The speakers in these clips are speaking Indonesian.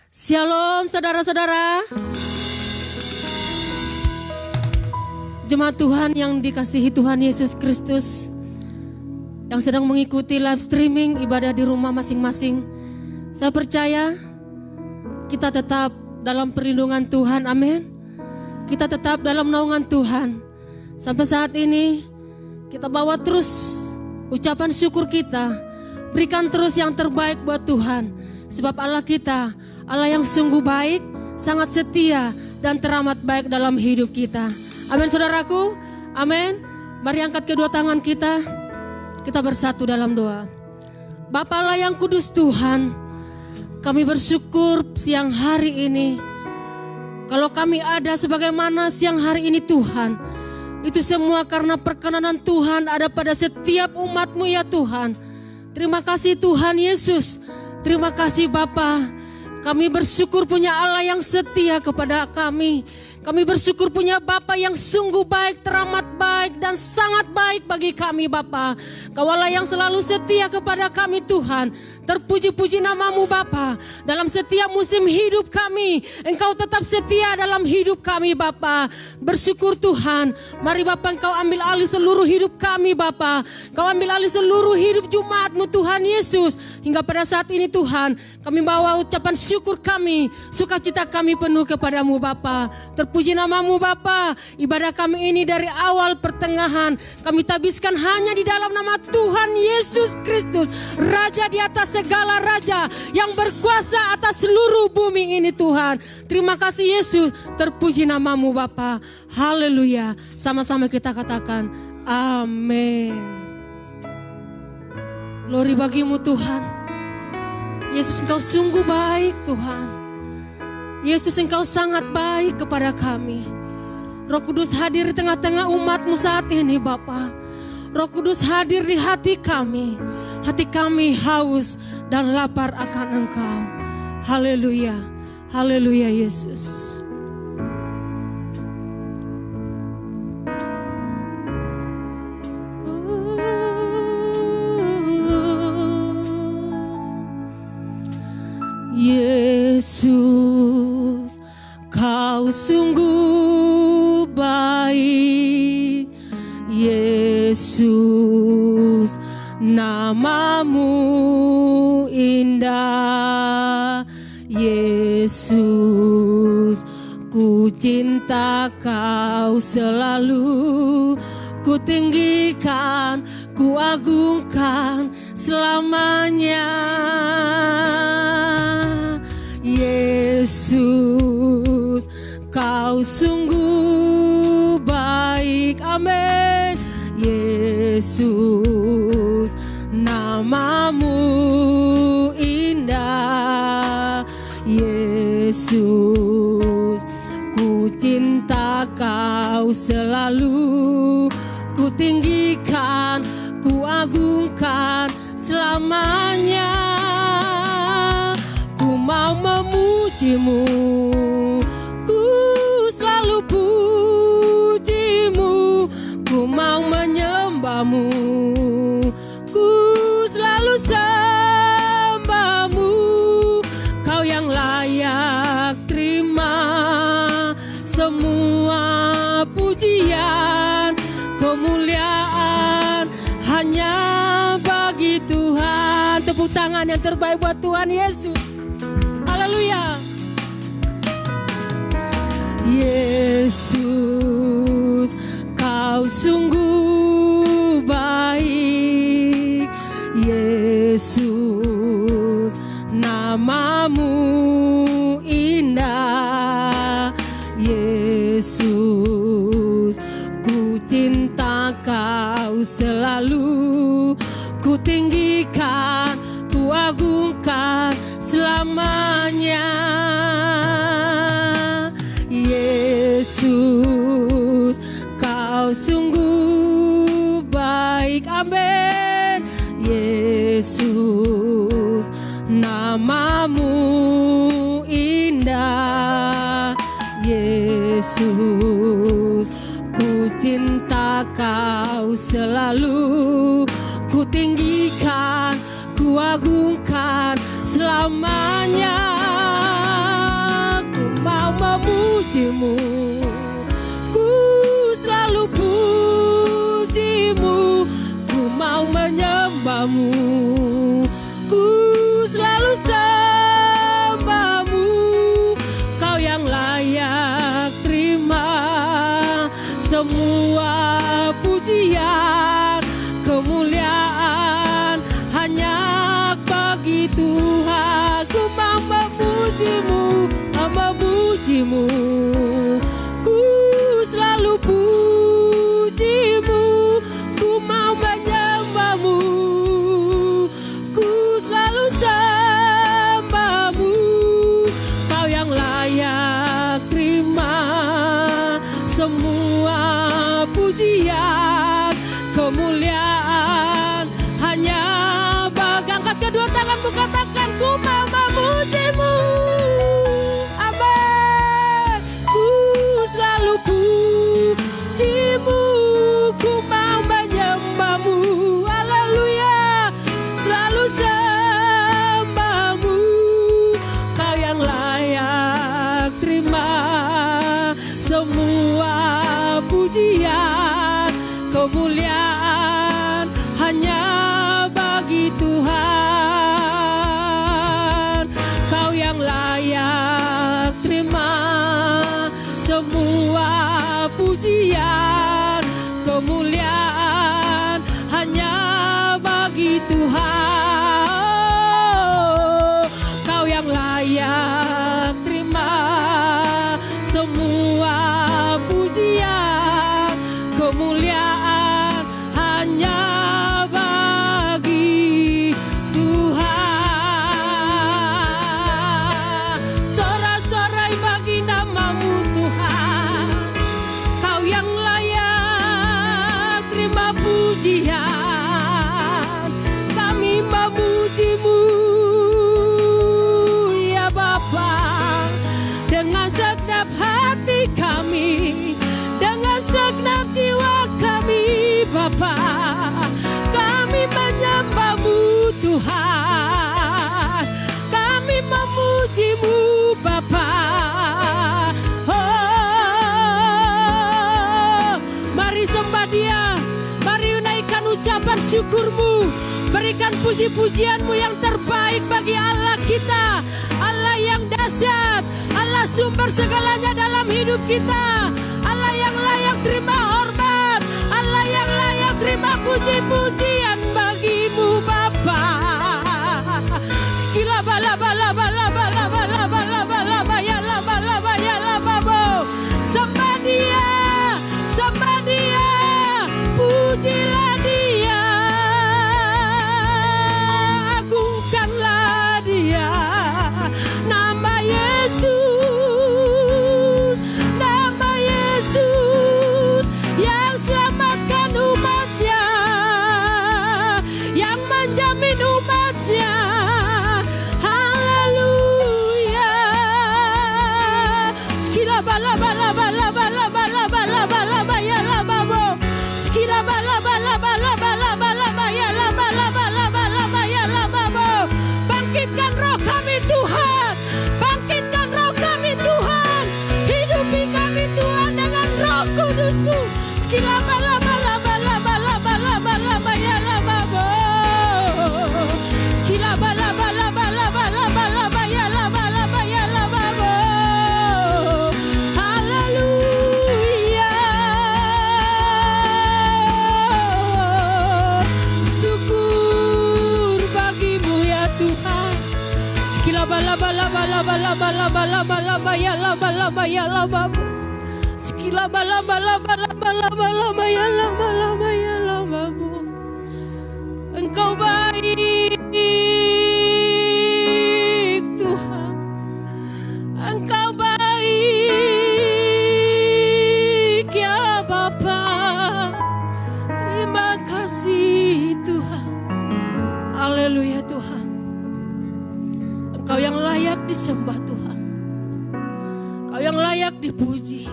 Shalom saudara-saudara. Jemaat Tuhan yang dikasihi Tuhan Yesus Kristus, yang sedang mengikuti live streaming ibadah di rumah masing-masing. Saya percaya kita tetap dalam perlindungan Tuhan, amin. Kita tetap dalam naungan Tuhan. Sampai saat ini kita bawa terus ucapan syukur kita. Berikan terus yang terbaik buat Tuhan. Sebab Allah kita, Allah yang sungguh baik, sangat setia dan teramat baik dalam hidup kita. Amin saudaraku, amin. Mari angkat kedua tangan kita bersatu dalam doa. Bapa Allah yang kudus Tuhan, kami bersyukur siang hari ini. Kalau kami ada sebagaimana siang hari ini Tuhan, itu semua karena perkenanan Tuhan ada pada setiap umat-Mu ya Tuhan. Terima kasih Tuhan Yesus, terima kasih Bapa. Kami bersyukur punya Allah yang setia kepada kami. Kami bersyukur punya Bapa yang sungguh baik, teramat baik dan sangat baik bagi kami Bapa. Kau Allah yang selalu setia kepada kami Tuhan. Terpuji-puji nama-Mu Bapa. Dalam setiap musim hidup kami, Engkau tetap setia dalam hidup kami Bapa. Bersyukur Tuhan. Mari Bapa Engkau ambil alih seluruh hidup kami Bapa. Kau ambil alih seluruh hidup Jemaat-Mu Tuhan Yesus. Hingga pada saat ini Tuhan, kami bawa ucapan syukur kami, sukacita kami penuh kepada-Mu Bapa. Terpuji nama-Mu Bapa. Ibadah kami ini dari awal pertengahan kami tabiskan hanya di dalam nama Tuhan Yesus Kristus, Raja di atas segala raja, yang berkuasa atas seluruh bumi ini Tuhan. Terima kasih Yesus, terpuji nama-Mu Bapa. Haleluya. Sama-sama kita katakan amin. Glory bagi-Mu Tuhan. Yesus Engkau sungguh baik Tuhan. Yesus Engkau sangat baik kepada kami. Roh Kudus hadir di tengah-tengah umat-Mu saat ini Bapa. Roh Kudus hadir di hati kami. Hati kami haus dan lapar akan Engkau. Haleluya. Haleluya Yesus. Yesus, Kau sungguh baik. Yesus, nama-Mu indah. Yesus, ku cinta Kau selalu. Ku tinggikan, ku agungkan selamanya. Yesus, Kau sungguh baik, amin. Yesus, nama-Mu indah. Yesus, ku cinta Kau selalu. Ku tinggikan, ku agungkan selamanya. Ku mau memuji-Mu, ku selalu puji-Mu. Ku mau menyembah-Mu, ku selalu sembah-Mu. Kau yang layak terima semua pujian, kemuliaan hanya bagi Tuhan. Tepuk tangan yang terbaik buat Tuhan Yesus. Haleluya. Yesus, Kau sungguh baik. Yesus, nama-Mu indah. Yesus, ku cinta Kau selalu. Ku tinggikan, ku agungkan selamanya. Yesus, Kau sungguh baik, amin. Yesus, nama-Mu indah. Yesus, ku cinta Kau selalu. Ku tinggikan, ku agungkan selamanya. sembahmu, ku selalu sembahmu. Kau yang layak terima semua pujian, kemuliaan hanya bagi Tuhan. Ku mau memujimu, memujimu, ku selalu pujimu, ku mau menyembahmu, ku selalu sembahmu. Kau yang layak terima semua pujian, kemuliaan hanya bagi. Angkat kedua tanganmu, katakan ku mau memujimu. Amin. Ku selalu pujimu, ku mau menyembahmu. Haleluya. Selalu sembahmu. Kau yang layak terima semua pujian, kemuliaan hanya bagi Tuhan. Kau yang layak terima semua pujian, kemuliaan hanya bagi Tuhan. Kau yang layak terima semua pujian, kemuliaan hanya bagi Tuhan. Sorak-sorai bagi namamu Tuhan. Kau yang layak terima pujian. Kami memujimu ya Bapa, dengan segenap hati kami, dengan segenap jiwa kami Bapa, kami menyembahmu Tuhan, kami memujimu Bapa. Oh, mari sembah Dia, mari naikkan ucapan syukurmu, berikan puji-pujianmu yang terbaik bagi Allah kita, Allah yang dahsyat, Allah sumber segalanya dalam hidup kita, Allah yang layak terima hormat, Allah yang layak terima puji-pujian bagimu Bapa. Skila bala bala bala bala bala bala bala baya la bala baya la babo. Sembah Dia, sembah Dia, pujilah Dia, agungkanlah Dia. Nama Yesus, nama Yesus yang selamatkan umatnya, yang menjamin umatnya. Haleluya. Skila bala bala bala bala bala bala bala baya la babo. Skila bala bala bala bala bala baya la bala bala bala baya la babo. Bangkitkan roh kami Tuhan, bangkitkan roh kami Tuhan, hidupi kami Tuhan dengan roh kudus-Mu. Skila bala bala bala bala bala bala baya la babo. Skila bala bala bala bala bala baya la bala baya la babo. Haleluya. Syukur bagimu ya Tuhan. Skila bala bala bala bala bala bala bala baya la bala baya la babo. Skila bala bala bala bala bala baya la bala baya la babo. Engkau baik Tuhan, Engkau baik ya Bapa. Terima kasih Tuhan. Haleluya Tuhan. Engkau yang layak disembah Tuhan, Kau yang layak dipuji,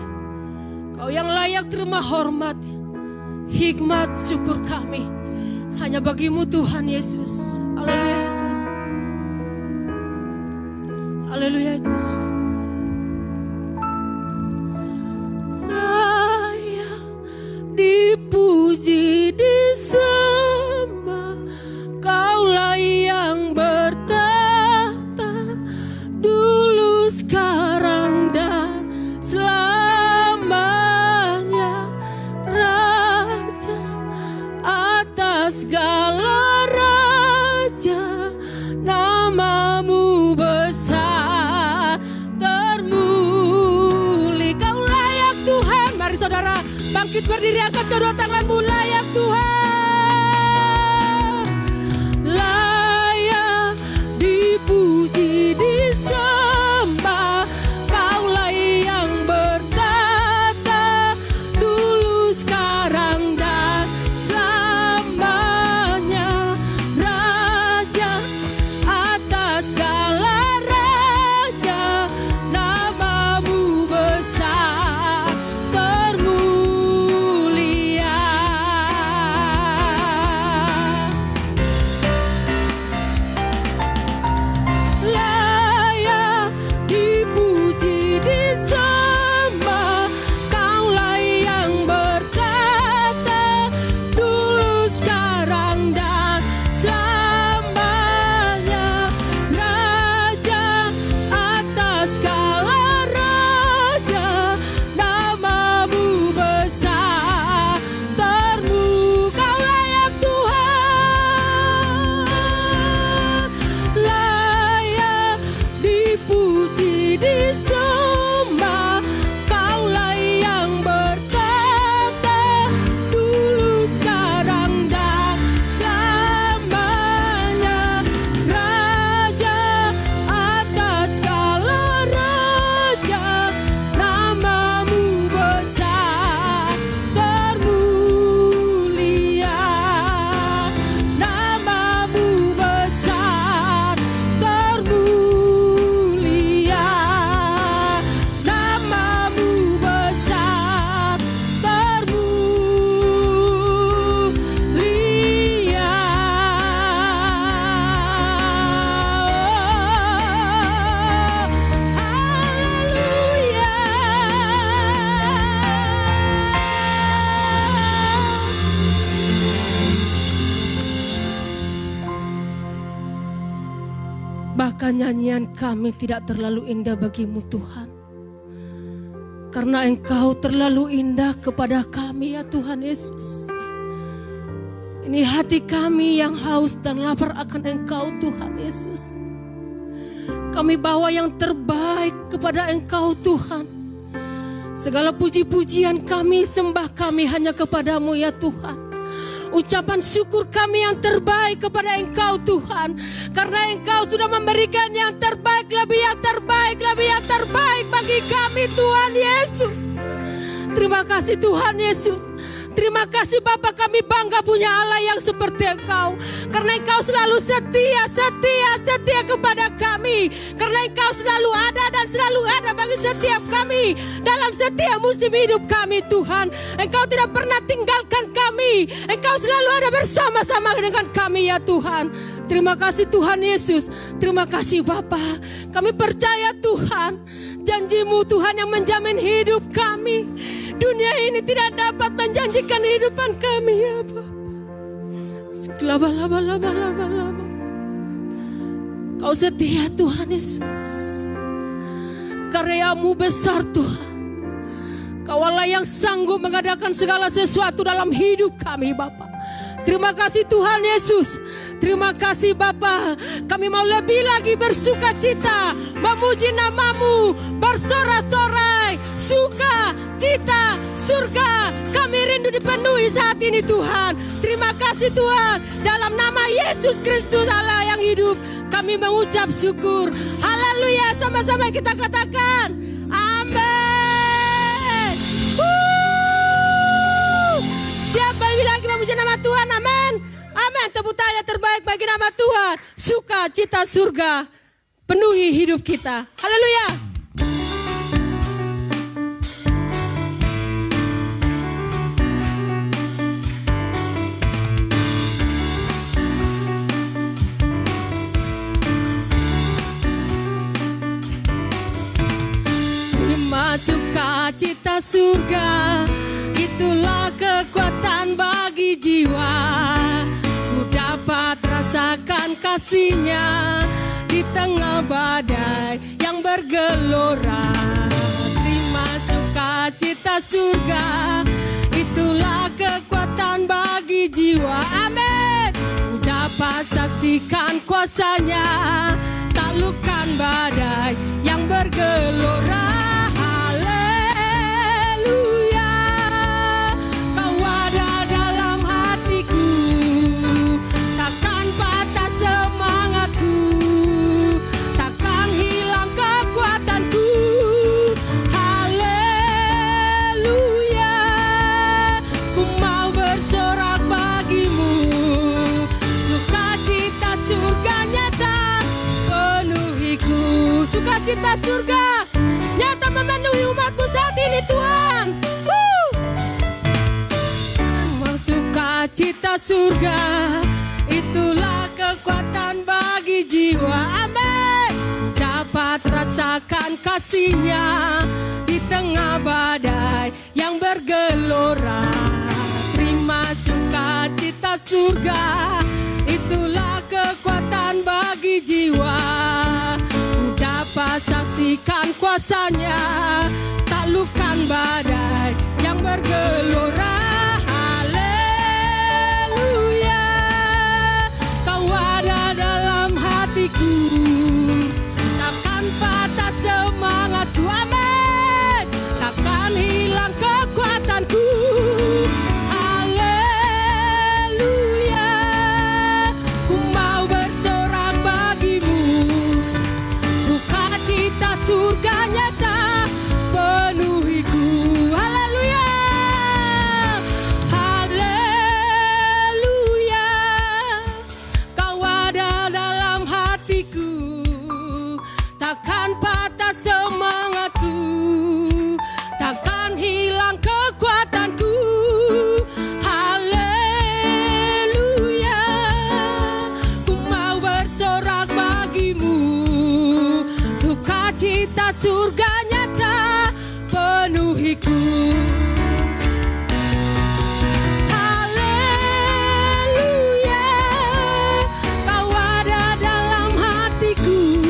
Kau yang layak terima hormat, hikmat, syukur kami hanya bagimu Tuhan Yesus. Haleluya Yesus. Haleluya Yesus. Layak dipuji, disembah, namamu besar, termuli. Kau layak Tuhan. Mari saudara bangkit berdiri, angkat kedua tanganmu. Layak Tuhan, layak dipuji, disembah. Kaulah yang bertata dulu, sekarang dan selamanya. Raja atas segala raja, namamu besar, termulia. Layak dipuji, disembah. Kaulah yang bertata dulu, sekarang dan selamanya. Raja atas segala raja, namamu besar, termu. Kau layak Tuhan, layak dipuji, disembah. Kaulah yang bertata dulu, sekarang dan selamanya. Raja atas segala raja, namamu besar, termulia. Namamu besar, termulia. Namamu besar, termulia. Bahkan nyanyian kami tidak terlalu indah bagimu Tuhan, karena Engkau terlalu indah kepada kami ya Tuhan Yesus. Ini hati kami yang haus dan lapar akan Engkau Tuhan Yesus. Kami bawa yang terbaik kepada Engkau Tuhan. Segala puji-pujian kami, sembah kami hanya kepadamu ya Tuhan. Ucapan syukur kami yang terbaik kepada Engkau Tuhan, karena Engkau sudah memberikan yang terbaik, lebih yang terbaik, lebih yang terbaik bagi kami Tuhan Yesus. Terima kasih Tuhan Yesus. Terima kasih Bapa, kami bangga punya Allah yang seperti Engkau. Karena Engkau selalu setia kepada kami. Karena Engkau selalu ada dan selalu ada bagi setiap kami. Dalam setiap musim hidup kami Tuhan. Engkau tidak pernah tinggalkan kami. Engkau selalu ada bersama-sama dengan kami ya Tuhan. Terima kasih Tuhan Yesus. Terima kasih Bapa. Kami percaya Tuhan, janji-Mu Tuhan yang menjamin hidup kami. Dunia ini tidak dapat menjanjikan kehidupan kami ya Bapa. Laba-laba-laba-laba-laba. Kau setia Tuhan Yesus. Karya-Mu besar Tuhan. Kau Allah yang sanggup mengadakan segala sesuatu dalam hidup kami Bapa. Terima kasih Tuhan Yesus. Terima kasih Bapa. Kami mau lebih lagi bersuka cita, memuji nama-Mu, bersorak-sorai, suka cita surga. Kami rindu dipenuhi saat ini Tuhan. Terima kasih Tuhan. Dalam nama Yesus Kristus Allah yang hidup, kami mengucap syukur. Haleluya. Sama-sama kita katakan amin. Siapa yang lagi memuji nama Tuhan? Amin. Amin. Tepuk tangan terbaik bagi nama Tuhan. Suka cita surga penuhi hidup kita. Haleluya. Terima sukacita surga, itulah kekuatan bagi jiwa. Ku dapat rasakan kasih-Nya di tengah badai yang bergelora. Terima sukacita surga, itulah kekuatan bagi jiwa. Amin. Ku dapat saksikan kuasa-Nya taklukkan badai yang bergelora. Haleluya, Kau ada dalam hatiku, takkan patah semangatku, takkan hilang kekuatanku. Haleluya, ku mau bersorak bagimu, sukacita surga nyata penuhiku. Sukacita surga nyata memenuhi umatmu saat ini Tuhan. Sukacita surga, itulah kekuatan bagi jiwa. Amin. Dapat rasakan kasih-Nya di tengah badai yang bergelora. Terima sukacita surga, itulah kekuatan bagi jiwa. Ku dapat saksikan kuasa-Nya, taklukkan badai yang bergelora. Haleluya, Kau ada dalam hatiku, takkan patah semangatku. Amin. Takkan hilang kekuatanku. Haleluya, ku mau bersorak bagimu, sukacita surga nyata penuhiku. Haleluya, haleluya, Kau ada dalam hatiku, takkan patah semangatku, takkan hilang kekuatanku. Haleluya, ku mau bersorak bagimu, sukacita surga nyata penuhiku. Haleluya, Kau ada dalam hatiku,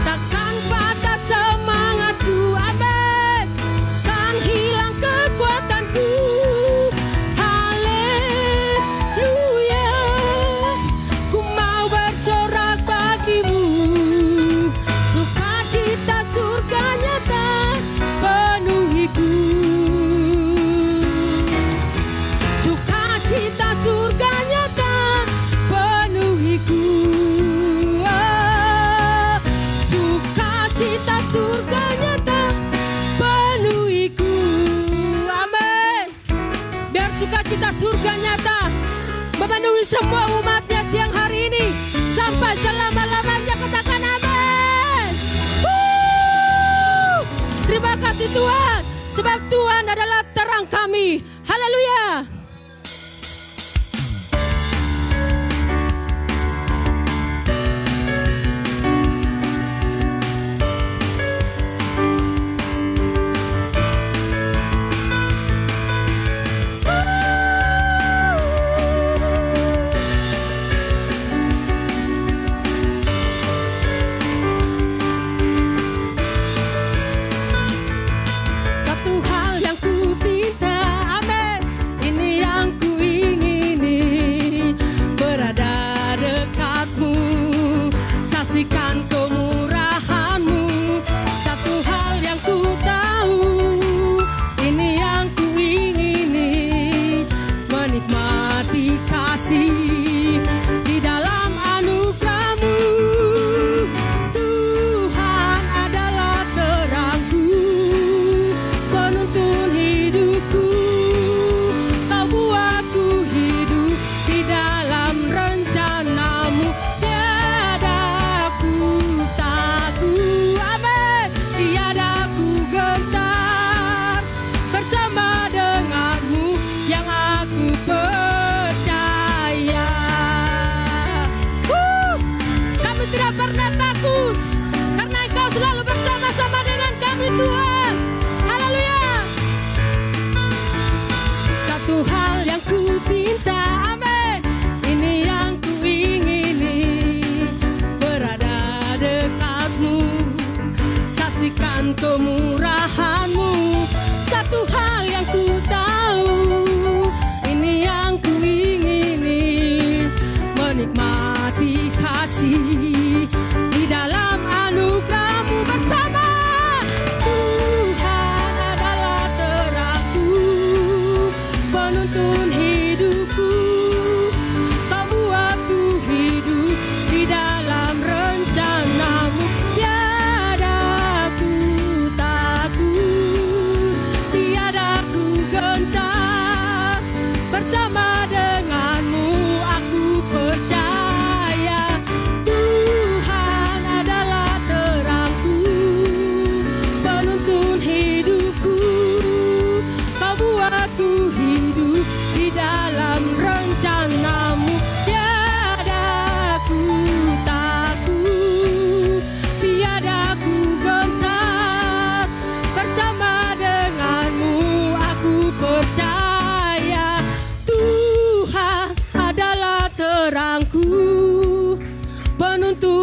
takkan patah semangatku. Amin. Kan hilang kekuatanku. Haleluya, ku mau bersorak bagimu, sukacita surga nyata penuhiku. Sukacita surga nyata penuhiku. Oh, sukacita surga nyata penuhiku. Amin. Biar sukacita surga nyata memenuhi semua umatnya siang hari ini sampai selama-lamanya. Katakan amin. Terima kasih Tuhan, sebab Tuhan adalah terang kami. Haleluya. Satu hal yang ku pinta, amin, ini yang ku ingini, berada dekatmu, saksikan kemurahanmu. Satu hal yang ku tahu, ini yang ku ingini, menikmati kasih di dalam anugerah-Mu. Tuhan adalah terangku, penuntun hidupku. Kau buatku hidup di dalam rencana-Mu. Tiada ku takut, amin, tiada ku gentar, bersama denganmu yang aku percaya. Kami tidak pernah takut, karena Engkau selalu bersama-sama dengan kami Tuhan. Haleluya. Satu hal yang ku pinta, amin, ini yang ku ingini, berada dekatmu, saksikan kemurahan-Mu. Satu hal yang ku tahu, ini yang ku ingini, menikmati kasih di dalam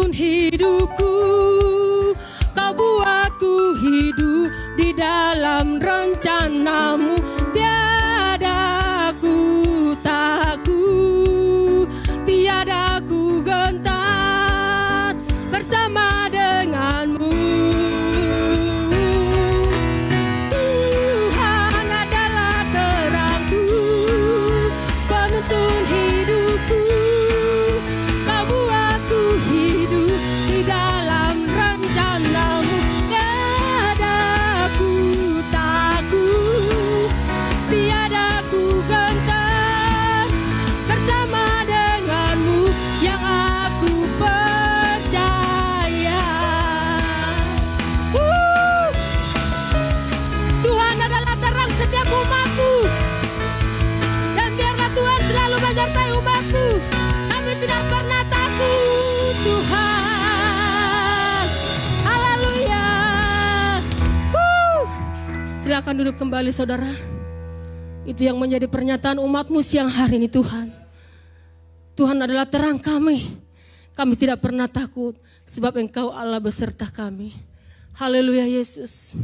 penuntun hidupku. Kau buatku hidup di dalam rencanamu. Tiada ku takut, tiada ku gentar bersama denganmu. Tuhan adalah terangku, penuntun hidupku. Kau buatku hidup di dalam rencanamu. Tiada ku takut, tiada ku gentar bersama denganmu yang aku percaya. Tuhan adalah terang setiap umatku, dan biarlah Tuhan selalu menyertai umatku. Kami tidak pernah takut, Tuhan. Haleluya. Silakan duduk kembali, saudara. Itu yang menjadi pernyataan umatmu siang hari ini, Tuhan. Tuhan adalah terang kami. Kami tidak pernah takut, sebab Engkau Allah beserta kami. Haleluya Yesus.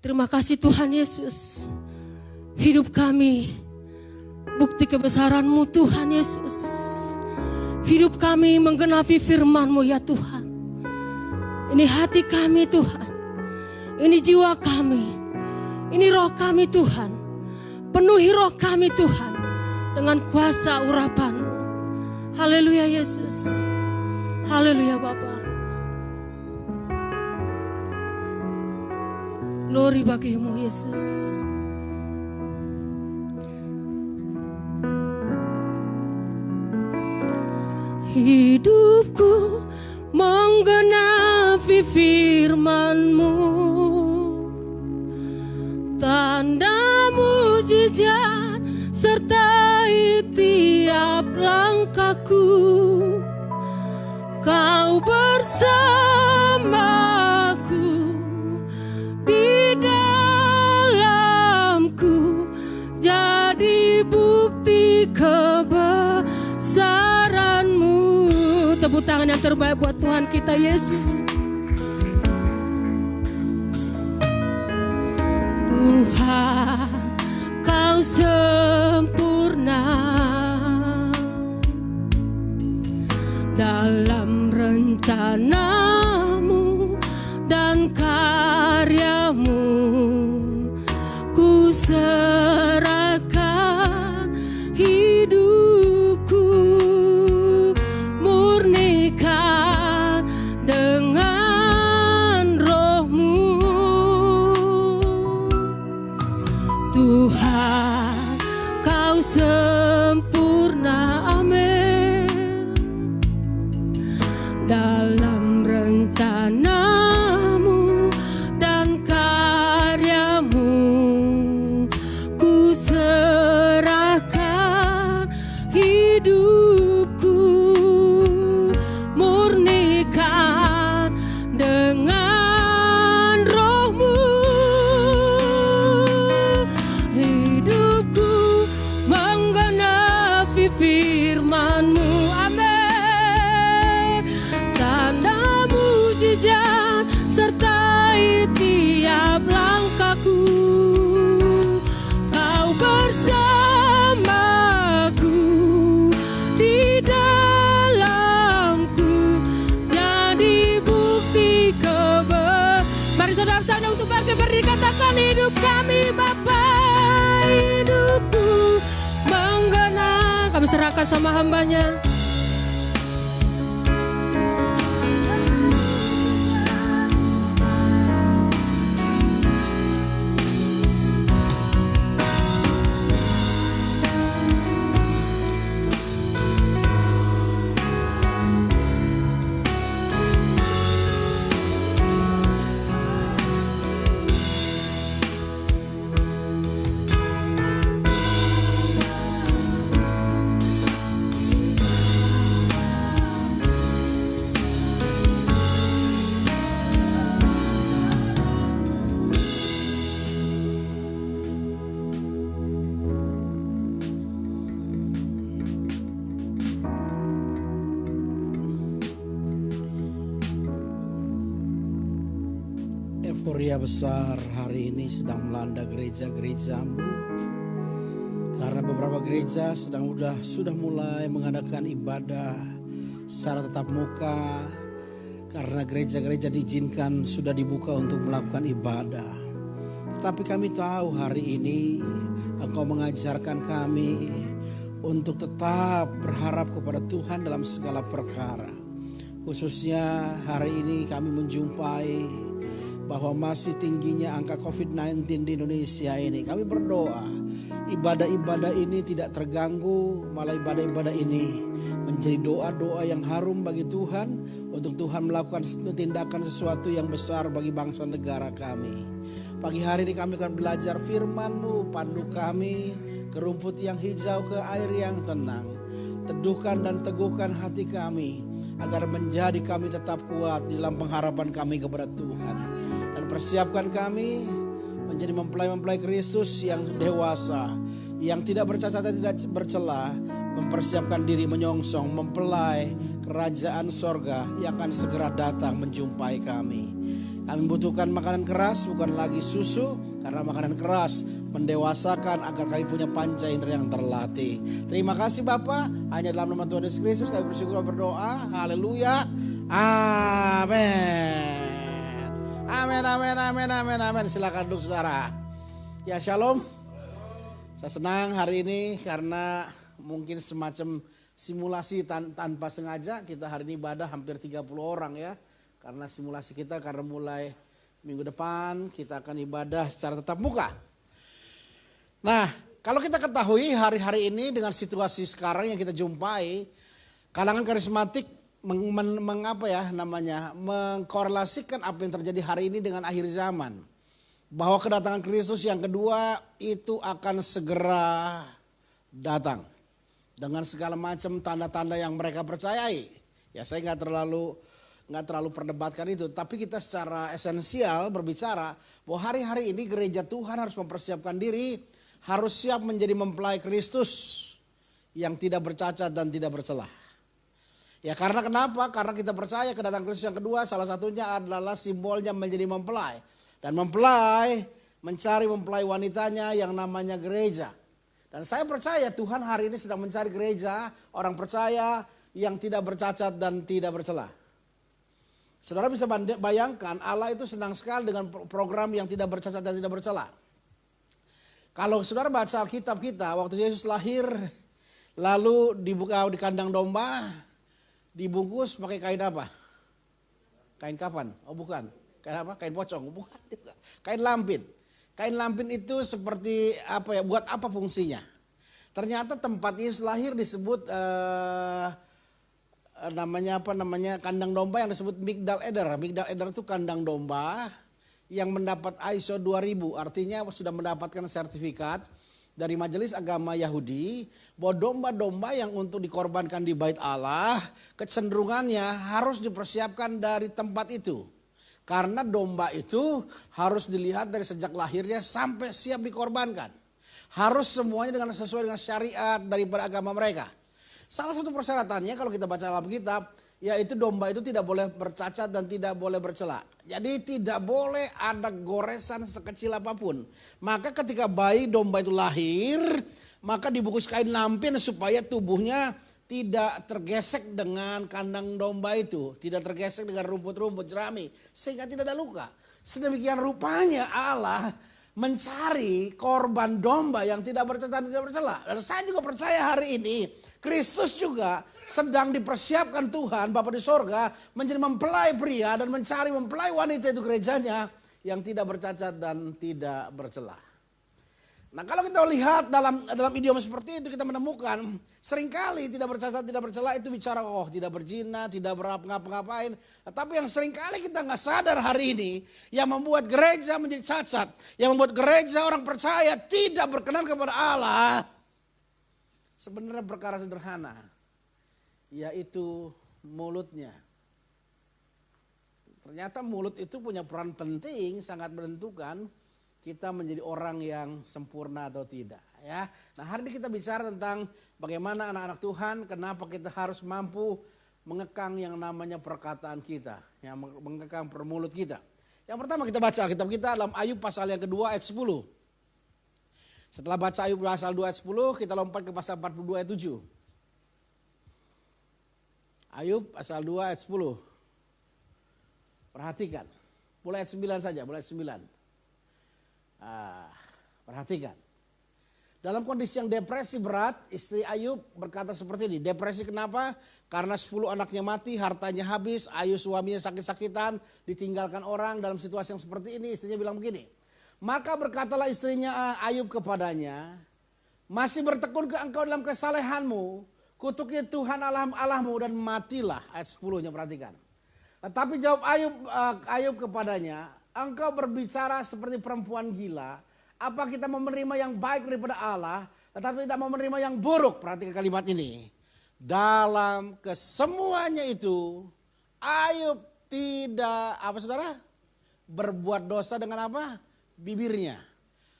Terima kasih Tuhan Yesus. Hidup kami bukti kebesaran-Mu Tuhan Yesus. Hidup kami menggenapi firman-Mu ya Tuhan. Ini hati kami Tuhan. Ini jiwa kami. Ini roh kami Tuhan. Penuhi roh kami Tuhan dengan kuasa urapan-Mu. Haleluya Yesus. Haleluya Bapa. Glory bagi-Mu Yesus. Hidupku menggenapi firman-Mu, tanda mujizat sertai tiap langkahku. Kau bersamaku di dalamku, jadi bukti kebesaran-Mu. Tepuk tangan yang terbaik buat Tuhan kita Yesus. Tuhan, Kau sempurna dalam rencana-Mu dan karya-Mu. Ku serahkan hidupku, murnikan dengan roh-Mu. Tuhan, Kau sempurna, amin, dalam rencana-Mu dan karya-Mu. Ku serahkan hidupku, murnikan dengan roh-Mu. Hidupku menggenapi firman-Mu, amin. Tanda mujizat sertai tiap langkahku. Kau bersamaku di dalamku, jadi bukti Mari saudara sana untuk berdikatakan, hidup kami Bapa, hidupku menggena. Kami serahkan sama hamba-Nya. Euforia besar hari ini sedang melanda gereja-gerejamu. Karena beberapa gereja sudah mulai mengadakan ibadah secara tatap muka. Karena gereja-gereja diizinkan sudah dibuka untuk melakukan ibadah. Tetapi kami tahu hari ini Engkau mengajarkan kami untuk tetap berharap kepada Tuhan dalam segala perkara. Khususnya hari ini kami menjumpai bahwa masih tingginya angka COVID-19 di Indonesia ini. Kami berdoa ibadah-ibadah ini tidak terganggu, malah ibadah-ibadah ini menjadi doa-doa yang harum bagi Tuhan, untuk Tuhan melakukan tindakan sesuatu yang besar bagi bangsa negara kami. Pagi hari ini kami akan belajar firman-Mu, pandu kami ke rumput yang hijau, ke air yang tenang. Teduhkan dan teguhkan hati kami, agar menjadi kami tetap kuat di dalam pengharapan kami kepada Tuhan. Dan persiapkan kami menjadi mempelai-mempelai Kristus yang dewasa, yang tidak bercacat dan tidak bercela, mempersiapkan diri menyongsong mempelai kerajaan sorga yang akan segera datang menjumpai kami. Kami membutuhkan makanan keras, bukan lagi susu, karena makanan keras mendewasakan agar kami punya panca indera yang terlatih. Terima kasih Bapa, hanya dalam nama Tuhan Yesus Kristus kami bersyukur dan berdoa. Haleluya. Amin. Amin, amin, amin, amin, amin. Silakan duduk saudara. Ya, shalom. Saya senang hari ini karena mungkin semacam simulasi tanpa sengaja kita hari ini ibadah hampir 30 orang ya. Karena simulasi kita karena mulai minggu depan kita akan ibadah secara tatap muka. Nah, kalau kita ketahui hari-hari ini dengan situasi sekarang yang kita jumpai, kalangan karismatik mengkorelasikan apa yang terjadi hari ini dengan akhir zaman. Bahwa kedatangan Kristus yang kedua itu akan segera datang. Dengan segala macam tanda-tanda yang mereka percayai. Ya, saya nggak terlalu perdebatkan itu, tapi kita secara esensial berbicara bahwa hari-hari ini gereja Tuhan harus mempersiapkan diri, harus siap menjadi mempelai Kristus yang tidak bercacat dan tidak bercelah. Ya, karena kenapa? Karena kita percaya kedatangan Kristus yang kedua salah satunya adalah simbolnya menjadi mempelai. Dan mempelai mencari mempelai wanitanya yang namanya gereja. Dan saya percaya Tuhan hari ini sedang mencari gereja, orang percaya yang tidak bercacat dan tidak bercelah. Saudara bisa bayangkan Allah itu senang sekali dengan program yang tidak bercacat dan tidak bercela. Kalau saudara baca Alkitab kita, waktu Yesus lahir lalu dibuka di kandang domba, dibungkus pakai kain apa? Kain kapan? Oh bukan. Kain apa? Kain pocong? Bukan. Kain lampin. Kain lampin itu seperti apa ya? Buat apa fungsinya? Ternyata tempat Yesus lahir disebut kandang domba yang disebut Migdal Eder. Migdal Eder itu kandang domba yang mendapat ISO 2000, artinya sudah mendapatkan sertifikat dari Majelis Agama Yahudi bahwa domba-domba yang untuk dikorbankan di Bait Allah kecenderungannya harus dipersiapkan dari tempat itu. Karena domba itu harus dilihat dari sejak lahirnya sampai siap dikorbankan. Harus semuanya sesuai dengan syariat daripada agama mereka. Salah satu persyaratannya kalau kita baca Alkitab, yaitu domba itu tidak boleh bercacat dan tidak boleh bercela. Jadi tidak boleh ada goresan sekecil apapun. Maka ketika bayi domba itu lahir, maka dibungkus kain lampin supaya tubuhnya tidak tergesek dengan kandang domba itu. Tidak tergesek dengan rumput-rumput jerami. Sehingga tidak ada luka. Sedemikian rupanya Allah mencari korban domba yang tidak bercacat dan tidak bercela. Dan saya juga percaya hari ini Kristus juga sedang dipersiapkan Tuhan Bapa di sorga menjadi mempelai pria dan mencari mempelai wanita itu gerejanya yang tidak bercacat dan tidak bercela. Nah, kalau kita lihat dalam idiom seperti itu kita menemukan seringkali tidak bercacat tidak bercela itu bicara tidak berzina, tidak ngapa-ngapain. Tapi yang seringkali kita nggak sadar hari ini yang membuat gereja menjadi cacat, yang membuat gereja orang percaya tidak berkenan kepada Allah. Sebenarnya perkara sederhana, yaitu mulutnya. Ternyata mulut itu punya peran penting, sangat menentukan kita menjadi orang yang sempurna atau tidak. Ya, nah hari ini kita bicara tentang bagaimana anak-anak Tuhan, kenapa kita harus mampu mengekang yang namanya perkataan kita, yang mengekang permulut kita. Yang pertama kita baca Alkitab kita dalam Ayub pasal yang kedua ayat 10. Setelah baca Ayub pasal 2 ayat 10, kita lompat ke pasal 42 ayat 7. Ayub pasal 2 ayat 10. Perhatikan. Mulai ayat 9 saja, mulai ayat 9. Perhatikan. Dalam kondisi yang depresi berat, istri Ayub berkata seperti ini. Depresi kenapa? Karena 10 anaknya mati, hartanya habis, Ayub suaminya sakit-sakitan, ditinggalkan orang. Dalam situasi yang seperti ini, istrinya bilang begini. Maka berkatalah istrinya Ayub kepadanya, masih bertekunkah engkau dalam kesalehanmu? Kutuki Tuhan Allahmu dan matilah. Ayat 10-nya perhatikan. Tetapi jawab Ayub kepadanya, engkau berbicara seperti perempuan gila. Apa kita mau menerima yang baik daripada Allah, tetapi tidak mau menerima yang buruk? Perhatikan kalimat ini. Dalam kesemuanya itu, Ayub tidak, apa saudara? Berbuat dosa dengan apa? Bibirnya.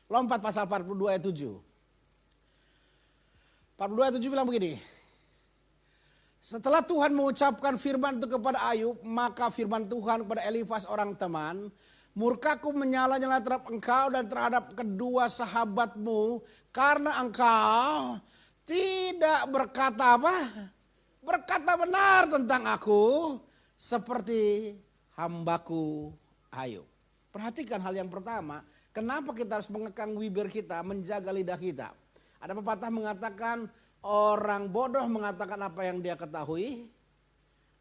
Lompat pasal 42 ayat 7. 42 ayat 7 bilang begini. Setelah Tuhan mengucapkan firman itu kepada Ayub, maka firman Tuhan kepada Elifas orang teman, murkaku menyala-nyala terhadap engkau dan terhadap kedua sahabatmu, karena engkau tidak berkata apa? Berkata benar tentang aku, seperti hambaku Ayub. Perhatikan hal yang pertama, kenapa kita harus mengekang bibir kita, menjaga lidah kita. Ada pepatah mengatakan, orang bodoh mengatakan apa yang dia ketahui,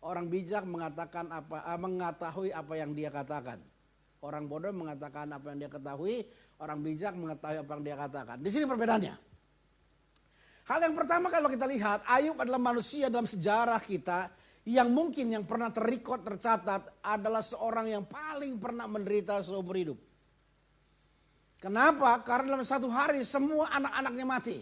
orang bijak mengetahui apa yang dia katakan. Orang bodoh mengatakan apa yang dia ketahui, orang bijak mengetahui apa yang dia katakan. Di sini perbedaannya. Hal yang pertama kalau kita lihat, Ayub adalah manusia dalam sejarah kita yang mungkin yang pernah tercatat adalah seorang yang paling pernah menderita seumur hidup. Kenapa? Karena dalam satu hari semua anak-anaknya mati.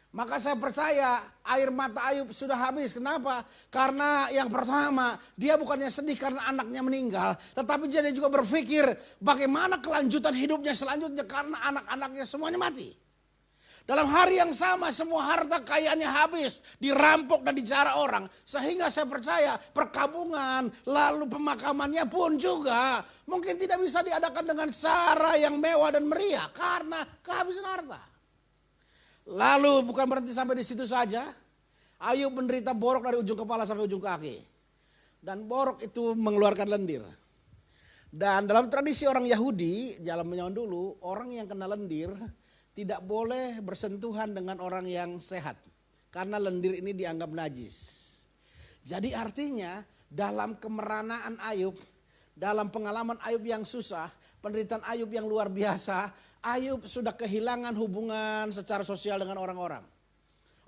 Maka saya percaya air mata Ayub sudah habis. Kenapa? Karena yang pertama, dia bukannya sedih karena anaknya meninggal, tetapi dia juga berpikir bagaimana kelanjutan hidupnya selanjutnya karena anak-anaknya semuanya mati. Dalam hari yang sama semua harta kekayaannya habis, dirampok dan dijarah orang. Sehingga saya percaya perkabungan lalu pemakamannya pun juga mungkin tidak bisa diadakan dengan cara yang mewah dan meriah karena kehabisan harta. Lalu bukan berhenti sampai di situ saja. Ayub menderita borok dari ujung kepala sampai ujung kaki. Dan borok itu mengeluarkan lendir. Dan dalam tradisi orang Yahudi, dalam zaman dulu, orang yang kena lendir tidak boleh bersentuhan dengan orang yang sehat. Karena lendir ini dianggap najis. Jadi artinya dalam kemeranaan Ayub, dalam pengalaman Ayub yang susah, penderitaan Ayub yang luar biasa, Ayub sudah kehilangan hubungan secara sosial dengan orang-orang.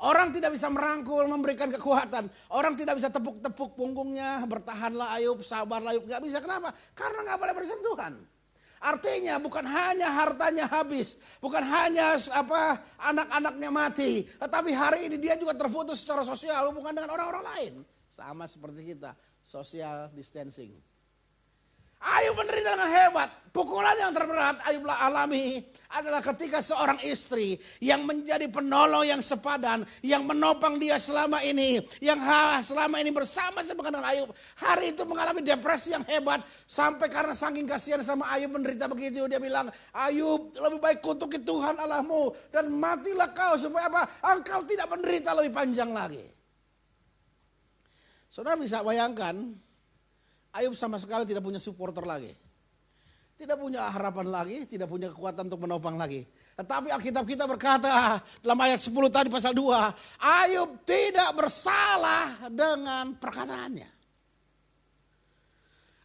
Orang tidak bisa merangkul, memberikan kekuatan. Orang tidak bisa tepuk-tepuk punggungnya, bertahanlah Ayub, sabarlah Ayub. Gak bisa, kenapa? Karena gak boleh bersentuhan. Artinya bukan hanya hartanya habis, bukan hanya anak-anaknya mati, tetapi hari ini dia juga terputus secara sosial hubungan dengan orang-orang lain. Sama seperti kita, social distancing. Ayub menderita dengan hebat. Pukulan yang terberat Ayub alami adalah ketika seorang istri yang menjadi penolong yang sepadan, yang menopang dia selama ini, yang selama ini bersama-sama dengan Ayub, hari itu mengalami depresi yang hebat sampai karena saking kasihan sama Ayub menderita begitu, dia bilang, Ayub lebih baik kutuki Tuhan Allahmu dan matilah kau supaya apa? Engkau tidak menderita lebih panjang lagi. Saudara bisa bayangkan, Ayub sama sekali tidak punya supporter lagi. Tidak punya harapan lagi, tidak punya kekuatan untuk menopang lagi. Tetapi Alkitab kita berkata dalam ayat 10 tadi pasal 2, Ayub tidak bersalah dengan perkataannya.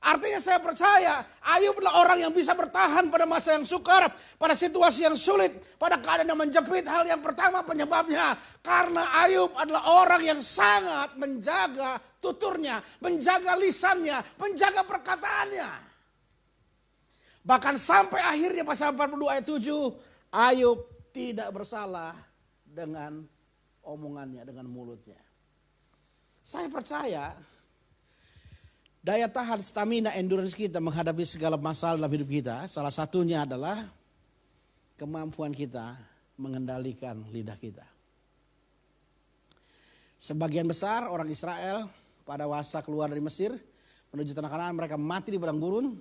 Artinya saya percaya Ayub adalah orang yang bisa bertahan pada masa yang sukar, pada situasi yang sulit, pada keadaan yang menjepit. Hal yang pertama penyebabnya karena Ayub adalah orang yang sangat menjaga tuturnya, menjaga lisannya, menjaga perkataannya. Bahkan sampai akhirnya pasal 42 ayat 7, Ayub tidak bersalah dengan omongannya, dengan mulutnya. Saya percaya daya tahan, stamina, endurance kita menghadapi segala masalah dalam hidup kita, salah satunya adalah kemampuan kita mengendalikan lidah kita. Sebagian besar orang Israel pada masa keluar dari Mesir menuju tanah Kanaan, mereka mati di padang gurun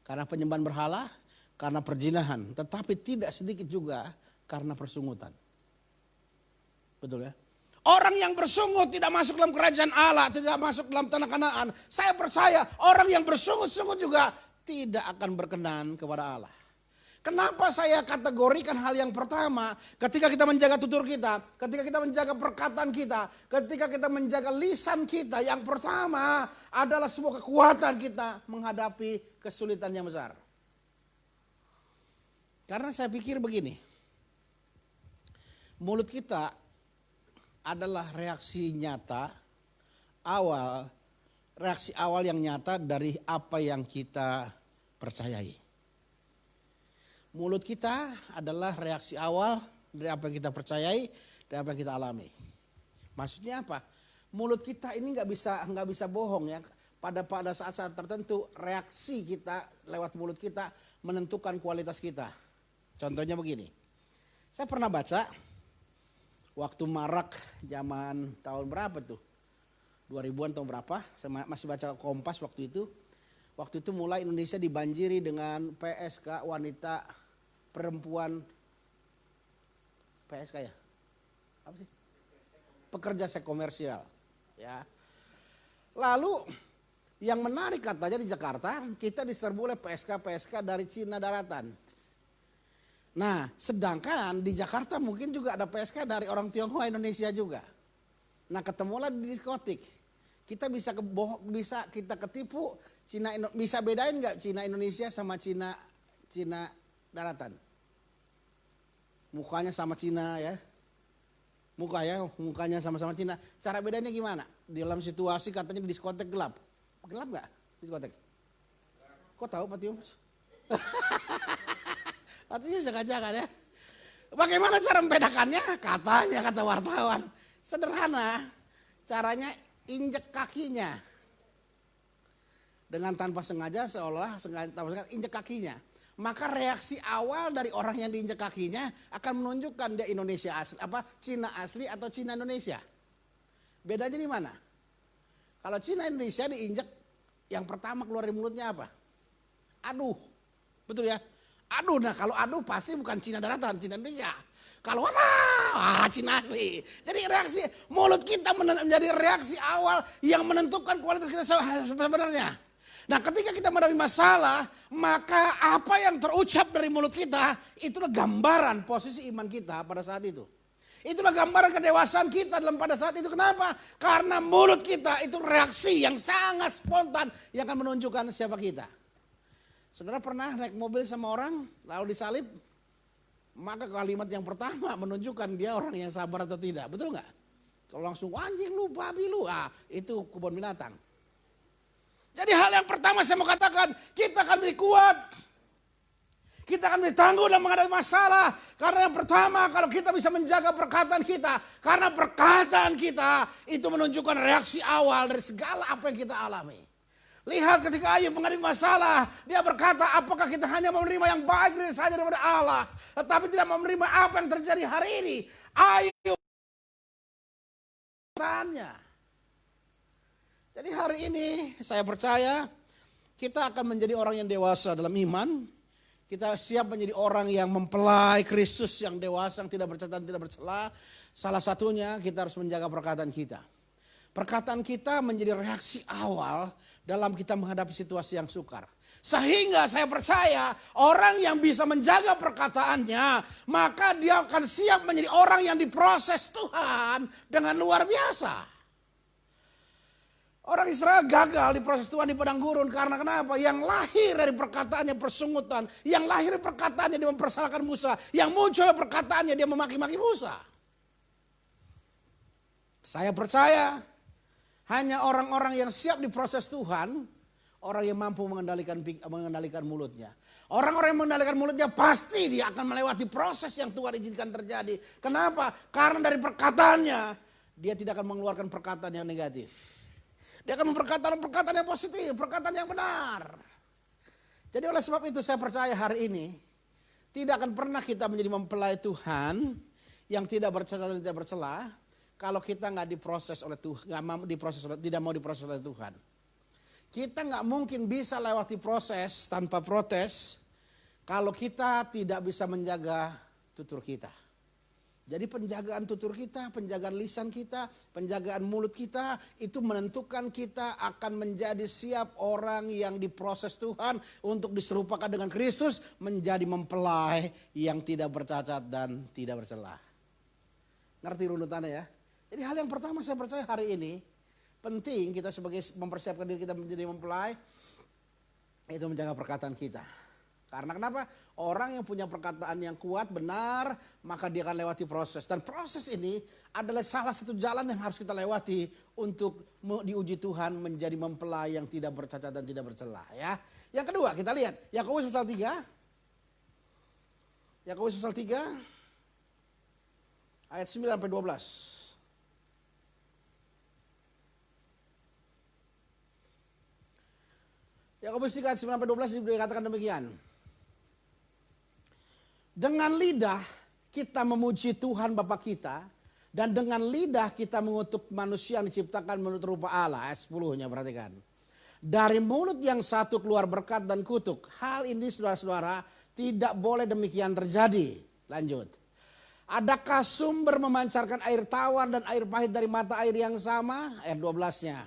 karena penyembahan berhala, karena perzinahan, tetapi tidak sedikit juga karena persungutan. Betul ya? Orang yang bersungut tidak masuk dalam kerajaan Allah, tidak masuk dalam tanah Kanaan. Saya percaya orang yang bersungut-sungut juga tidak akan berkenan kepada Allah. Kenapa saya kategorikan hal yang pertama, ketika kita menjaga tutur kita, ketika kita menjaga perkataan kita, ketika kita menjaga lisan kita, yang pertama adalah sebuah kekuatan kita menghadapi kesulitan yang besar. Karena saya pikir begini, mulut kita adalah reaksi awal yang nyata dari apa yang kita percayai. Mulut kita adalah reaksi awal dari apa yang kita percayai, dari apa yang kita alami. Maksudnya apa? Mulut kita ini nggak bisa bohong ya. Pada saat-saat tertentu reaksi kita lewat mulut kita menentukan kualitas kita. Contohnya begini. Saya pernah baca waktu marak zaman tahun berapa tuh? 2000-an tahun berapa? Saya masih baca Kompas waktu itu. Waktu itu mulai Indonesia dibanjiri dengan PSK wanita perempuan PSK ya? Apa sih? Pekerja seks komersial. Ya. Lalu yang menarik katanya di Jakarta kita diserbu oleh PSK dari Cina daratan. Nah, sedangkan di Jakarta mungkin juga ada PSK dari orang Tionghoa Indonesia juga. Nah, ketemulah di diskotik. Kita bisa kita ketipu bisa bedain nggak Cina Indonesia sama Cina daratan? Mukanya sama Cina ya. Mukanya sama-sama Cina. Cara bedanya gimana? Dalam situasi katanya di diskotek gelap. Gelap nggak diskotek? Kok tahu Pak Tius? Artinya sengaja kan ya. Bagaimana cara membedakannya? Katanya kata wartawan. Sederhana. Caranya injek kakinya. Dengan tanpa sengaja injek kakinya. Maka reaksi awal dari orang yang diinjek kakinya akan menunjukkan dia Indonesia asli, Cina asli atau Cina Indonesia. Bedanya di mana? Kalau Cina Indonesia diinjek, yang pertama keluar dari mulutnya apa? Aduh, betul ya? Aduh, nah kalau aduh pasti bukan Cina daratan, Cina Indonesia. Kalau Cina asli. Jadi reaksi mulut kita menjadi reaksi awal yang menentukan kualitas kita sebenarnya. Nah, ketika kita menghadapi masalah, maka apa yang terucap dari mulut kita itulah gambaran posisi iman kita pada saat itu. Itulah gambaran kedewasaan kita pada saat itu. Kenapa? Karena mulut kita itu reaksi yang sangat spontan yang akan menunjukkan siapa kita. Saudara pernah naik mobil sama orang lalu disalib? Maka kalimat yang pertama menunjukkan dia orang yang sabar atau tidak. Betul nggak? Kalau langsung anjing lu, babi lu, itu kebun binatang. Jadi hal yang pertama saya mau katakan, kita akan menjadi kuat. Kita akan menjadi tangguh dalam menghadapi masalah. Karena yang pertama kalau kita bisa menjaga perkataan kita. Karena perkataan kita itu menunjukkan reaksi awal dari segala apa yang kita alami. Lihat ketika Ayub menghadapi masalah. Dia berkata apakah kita hanya menerima yang baik saja daripada Allah. Tetapi tidak menerima apa yang terjadi hari ini. Ayub tanya. Jadi hari ini saya percaya kita akan menjadi orang yang dewasa dalam iman. Kita siap menjadi orang yang mempelai Kristus yang dewasa, yang tidak bercacat, tidak bercela. Salah satunya kita harus menjaga perkataan kita. Perkataan kita menjadi reaksi awal dalam kita menghadapi situasi yang sukar. Sehingga saya percaya orang yang bisa menjaga perkataannya, maka dia akan siap menjadi orang yang diproses Tuhan dengan luar biasa. Orang Israel gagal diproses Tuhan di padang gurun karena kenapa? Yang lahir dari perkataannya persungutan, yang lahir dari perkataannya dia mempersalahkan Musa, yang muncul dari perkataannya dia memaki-maki Musa. Saya percaya hanya orang-orang yang siap diproses Tuhan, orang yang mampu mengendalikan mulutnya. Orang-orang yang mengendalikan mulutnya pasti dia akan melewati proses yang Tuhan izinkan terjadi. Kenapa? Karena dari perkataannya dia tidak akan mengeluarkan perkataan yang negatif. Dia akan memperkatakan perkataan yang positif, perkataan yang benar. Jadi oleh sebab itu saya percaya hari ini tidak akan pernah kita menjadi mempelai Tuhan yang tidak bercacat dan tidak bercela kalau kita nggak diproses oleh Tuhan, tidak mau diproses oleh Tuhan. Kita nggak mungkin bisa lewati proses tanpa protes kalau kita tidak bisa menjaga tutur kita. Jadi penjagaan tutur kita, penjagaan lisan kita, penjagaan mulut kita itu menentukan kita akan menjadi siap orang yang diproses Tuhan untuk diserupakan dengan Kristus menjadi mempelai yang tidak bercacat dan tidak bercelah. Ngerti runutannya ya? Jadi hal yang pertama saya percaya hari ini penting kita sebagai mempersiapkan diri kita menjadi mempelai itu menjaga perkataan kita. Karena kenapa? Orang yang punya perkataan yang kuat, benar, maka dia akan lewati proses. Dan proses ini adalah salah satu jalan yang harus kita lewati untuk diuji Tuhan menjadi mempelai yang tidak bercacat dan tidak bercelah. Ya. Yang kedua kita lihat Yakobus pasal 3. Yakobus pasal 3 ayat 9 sampai 12. Yakobus 3 ayat 9 sampai 12 dikatakan demikian. Dengan lidah kita memuji Tuhan Bapa kita dan dengan lidah kita mengutuk manusia yang diciptakan menurut rupa Allah. Ayat 10-nya perhatikan. Dari mulut yang satu keluar berkat dan kutuk. Hal ini saudara-saudara tidak boleh demikian terjadi. Lanjut. Adakah sumber memancarkan air tawar dan air pahit dari mata air yang sama? Ayat 12-nya.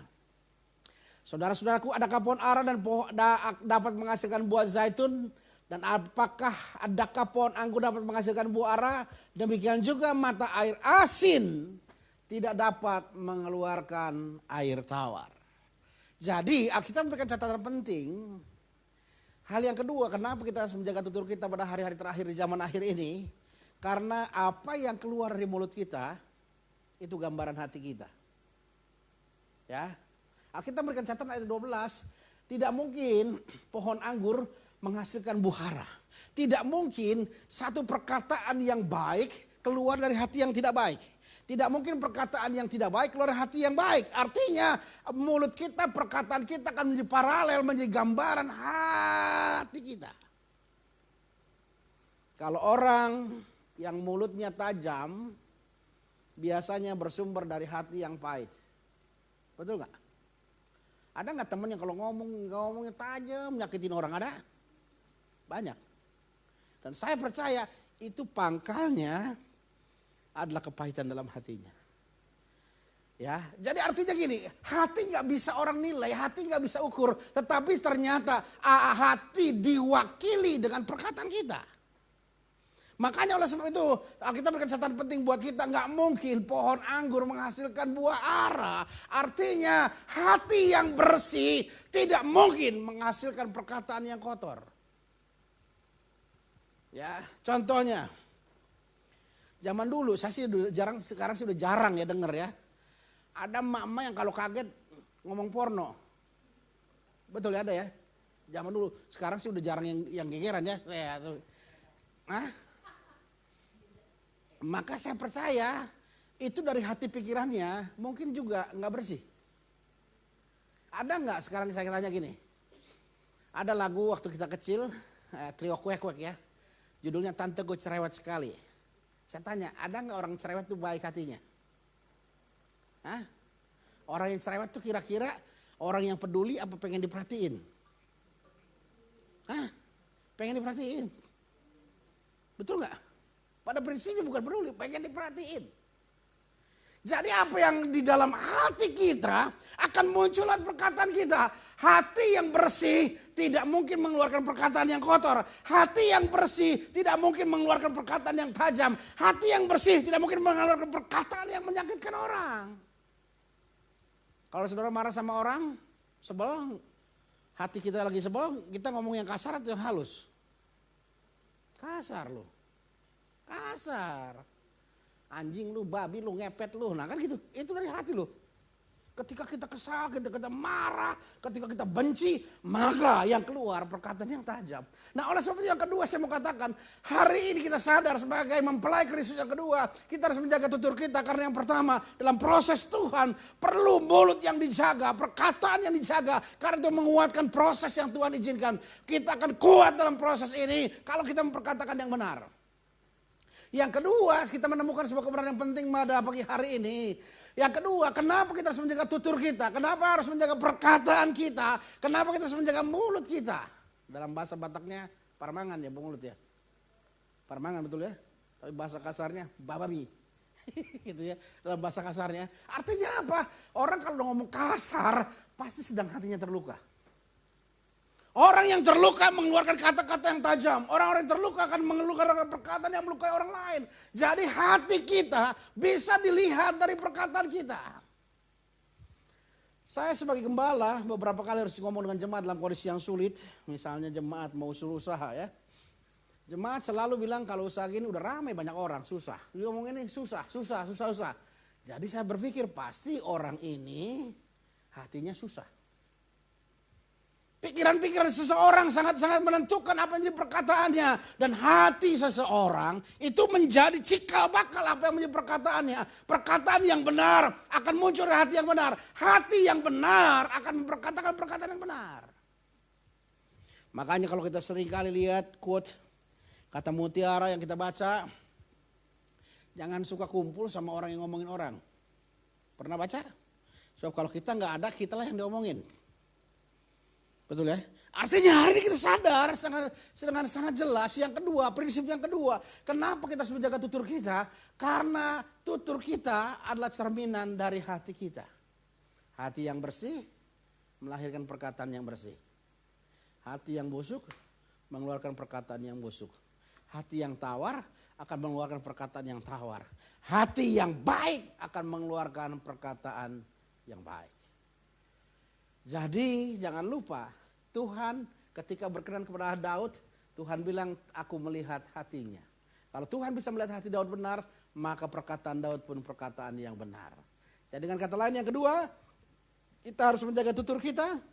Saudara-saudaraku, adakah pohon ara dan dapat menghasilkan buah zaitun? Dan adakah pohon anggur dapat menghasilkan buah ara? Demikian juga mata air asin tidak dapat mengeluarkan air tawar. Jadi kita memberikan catatan penting. Hal yang kedua, kenapa kita harus menjaga tutur kita pada hari-hari terakhir di zaman akhir ini? Karena apa yang keluar dari mulut kita itu gambaran hati kita. Ya. Kita memberikan catatan ayat 12. Tidak mungkin pohon anggur menghasilkan buah ara. Tidak mungkin satu perkataan yang baik keluar dari hati yang tidak baik. Tidak mungkin perkataan yang tidak baik keluar dari hati yang baik. Artinya mulut kita, perkataan kita akan menjadi paralel, menjadi gambaran hati kita. Kalau orang yang mulutnya tajam biasanya bersumber dari hati yang pahit. Betul nggak? Ada nggak teman yang kalau ngomongnya tajam nyakitin orang? Ada? Banyak. Dan saya percaya itu pangkalnya adalah kepahitan dalam hatinya. Ya, jadi artinya gini, hati nggak bisa orang nilai, hati nggak bisa ukur, tetapi ternyata hati diwakili dengan perkataan kita. Makanya oleh sebab itu kita berikan catatan penting buat kita, nggak mungkin pohon anggur menghasilkan buah ara. Artinya hati yang bersih tidak mungkin menghasilkan perkataan yang kotor. Ya, contohnya zaman dulu saya sih jarang, sekarang sih udah jarang ya denger ya. Ada emak-emak yang kalau kaget ngomong porno. Betul ya, ada ya. Zaman dulu, sekarang sih udah jarang yang gegeran ya. Hah? Maka saya percaya itu dari hati pikirannya mungkin juga nggak bersih. Ada nggak sekarang saya tanya gini? Ada lagu waktu kita kecil, trio kuek-kuek ya. Judulnya Tante Gue Cerewet Sekali. Saya tanya, ada nggak orang cerewet itu baik hatinya? Hah? Orang yang cerewet itu kira-kira orang yang peduli apa pengen diperhatiin? Hah? Pengen diperhatiin? Betul nggak? Pada prinsipnya bukan peduli, pengen diperhatiin. Jadi apa yang di dalam hati kita akan munculan perkataan kita. Hati yang bersih tidak mungkin mengeluarkan perkataan yang kotor. Hati yang bersih tidak mungkin mengeluarkan perkataan yang tajam. Hati yang bersih tidak mungkin mengeluarkan perkataan yang menyakitkan orang. Kalau saudara marah sama orang, sebel, hati kita lagi sebel, kita ngomong yang kasar atau yang halus? Kasar loh. Kasar. Anjing lu, babi lu, ngepet lu. Nah kan gitu, itu dari hati lu. Ketika kita kesal, ketika kita marah, ketika kita benci, maka yang keluar perkataan yang tajam. Nah oleh sebab itu yang kedua saya mau katakan, hari ini kita sadar sebagai mempelai Kristus yang kedua, kita harus menjaga tutur kita. Karena yang pertama, dalam proses Tuhan perlu mulut yang dijaga, perkataan yang dijaga. Karena itu menguatkan proses yang Tuhan izinkan. Kita akan kuat dalam proses ini kalau kita memperkatakan yang benar. Yang kedua, kita menemukan sebuah kebenaran yang penting pada pagi hari ini. Yang kedua, kenapa kita harus menjaga tutur kita? Kenapa harus menjaga perkataan kita? Kenapa kita harus menjaga mulut kita? Dalam bahasa Bataknya, parmangan ya mulut ya. Parmangan betul ya. Tapi bahasa kasarnya, bababi. Gitu ya, dalam bahasa kasarnya. Artinya apa? Orang kalau ngomong kasar, pasti sedang hatinya terluka. Orang yang terluka mengeluarkan kata-kata yang tajam. Orang-orang yang terluka akan mengeluarkan perkataan yang melukai orang lain. Jadi hati kita bisa dilihat dari perkataan kita. Saya sebagai gembala beberapa kali harus ngomong dengan jemaat dalam kondisi yang sulit. Misalnya jemaat mau suruh usaha ya. Jemaat selalu bilang kalau usaha gini udah ramai banyak orang, susah. Dia ngomong ini susah. Jadi saya berpikir pasti orang ini hatinya susah. Pikiran-pikiran seseorang sangat-sangat menentukan apa yang menjadi perkataannya. Dan hati seseorang itu menjadi cikal bakal apa yang menjadi perkataannya. Perkataan yang benar akan muncul dari hati yang benar. Hati yang benar akan memperkatakan perkataan yang benar. Makanya kalau kita sering kali lihat quote kata mutiara yang kita baca. Jangan suka kumpul sama orang yang ngomongin orang. Pernah baca? So kalau kita nggak ada, kitalah yang diomongin. Betul ya? Artinya hari ini kita sadar dengan sangat jelas. Yang kedua, prinsip yang kedua. Kenapa kita harus menjaga tutur kita? Karena tutur kita adalah cerminan dari hati kita. Hati yang bersih melahirkan perkataan yang bersih. Hati yang busuk mengeluarkan perkataan yang busuk. Hati yang tawar akan mengeluarkan perkataan yang tawar. Hati yang baik akan mengeluarkan perkataan yang baik. Jadi jangan lupa Tuhan ketika berkenan kepada Daud, Tuhan bilang aku melihat hatinya. Kalau Tuhan bisa melihat hati Daud benar, maka perkataan Daud pun perkataan yang benar. Jadi dengan kata lain yang kedua, kita harus menjaga tutur kita.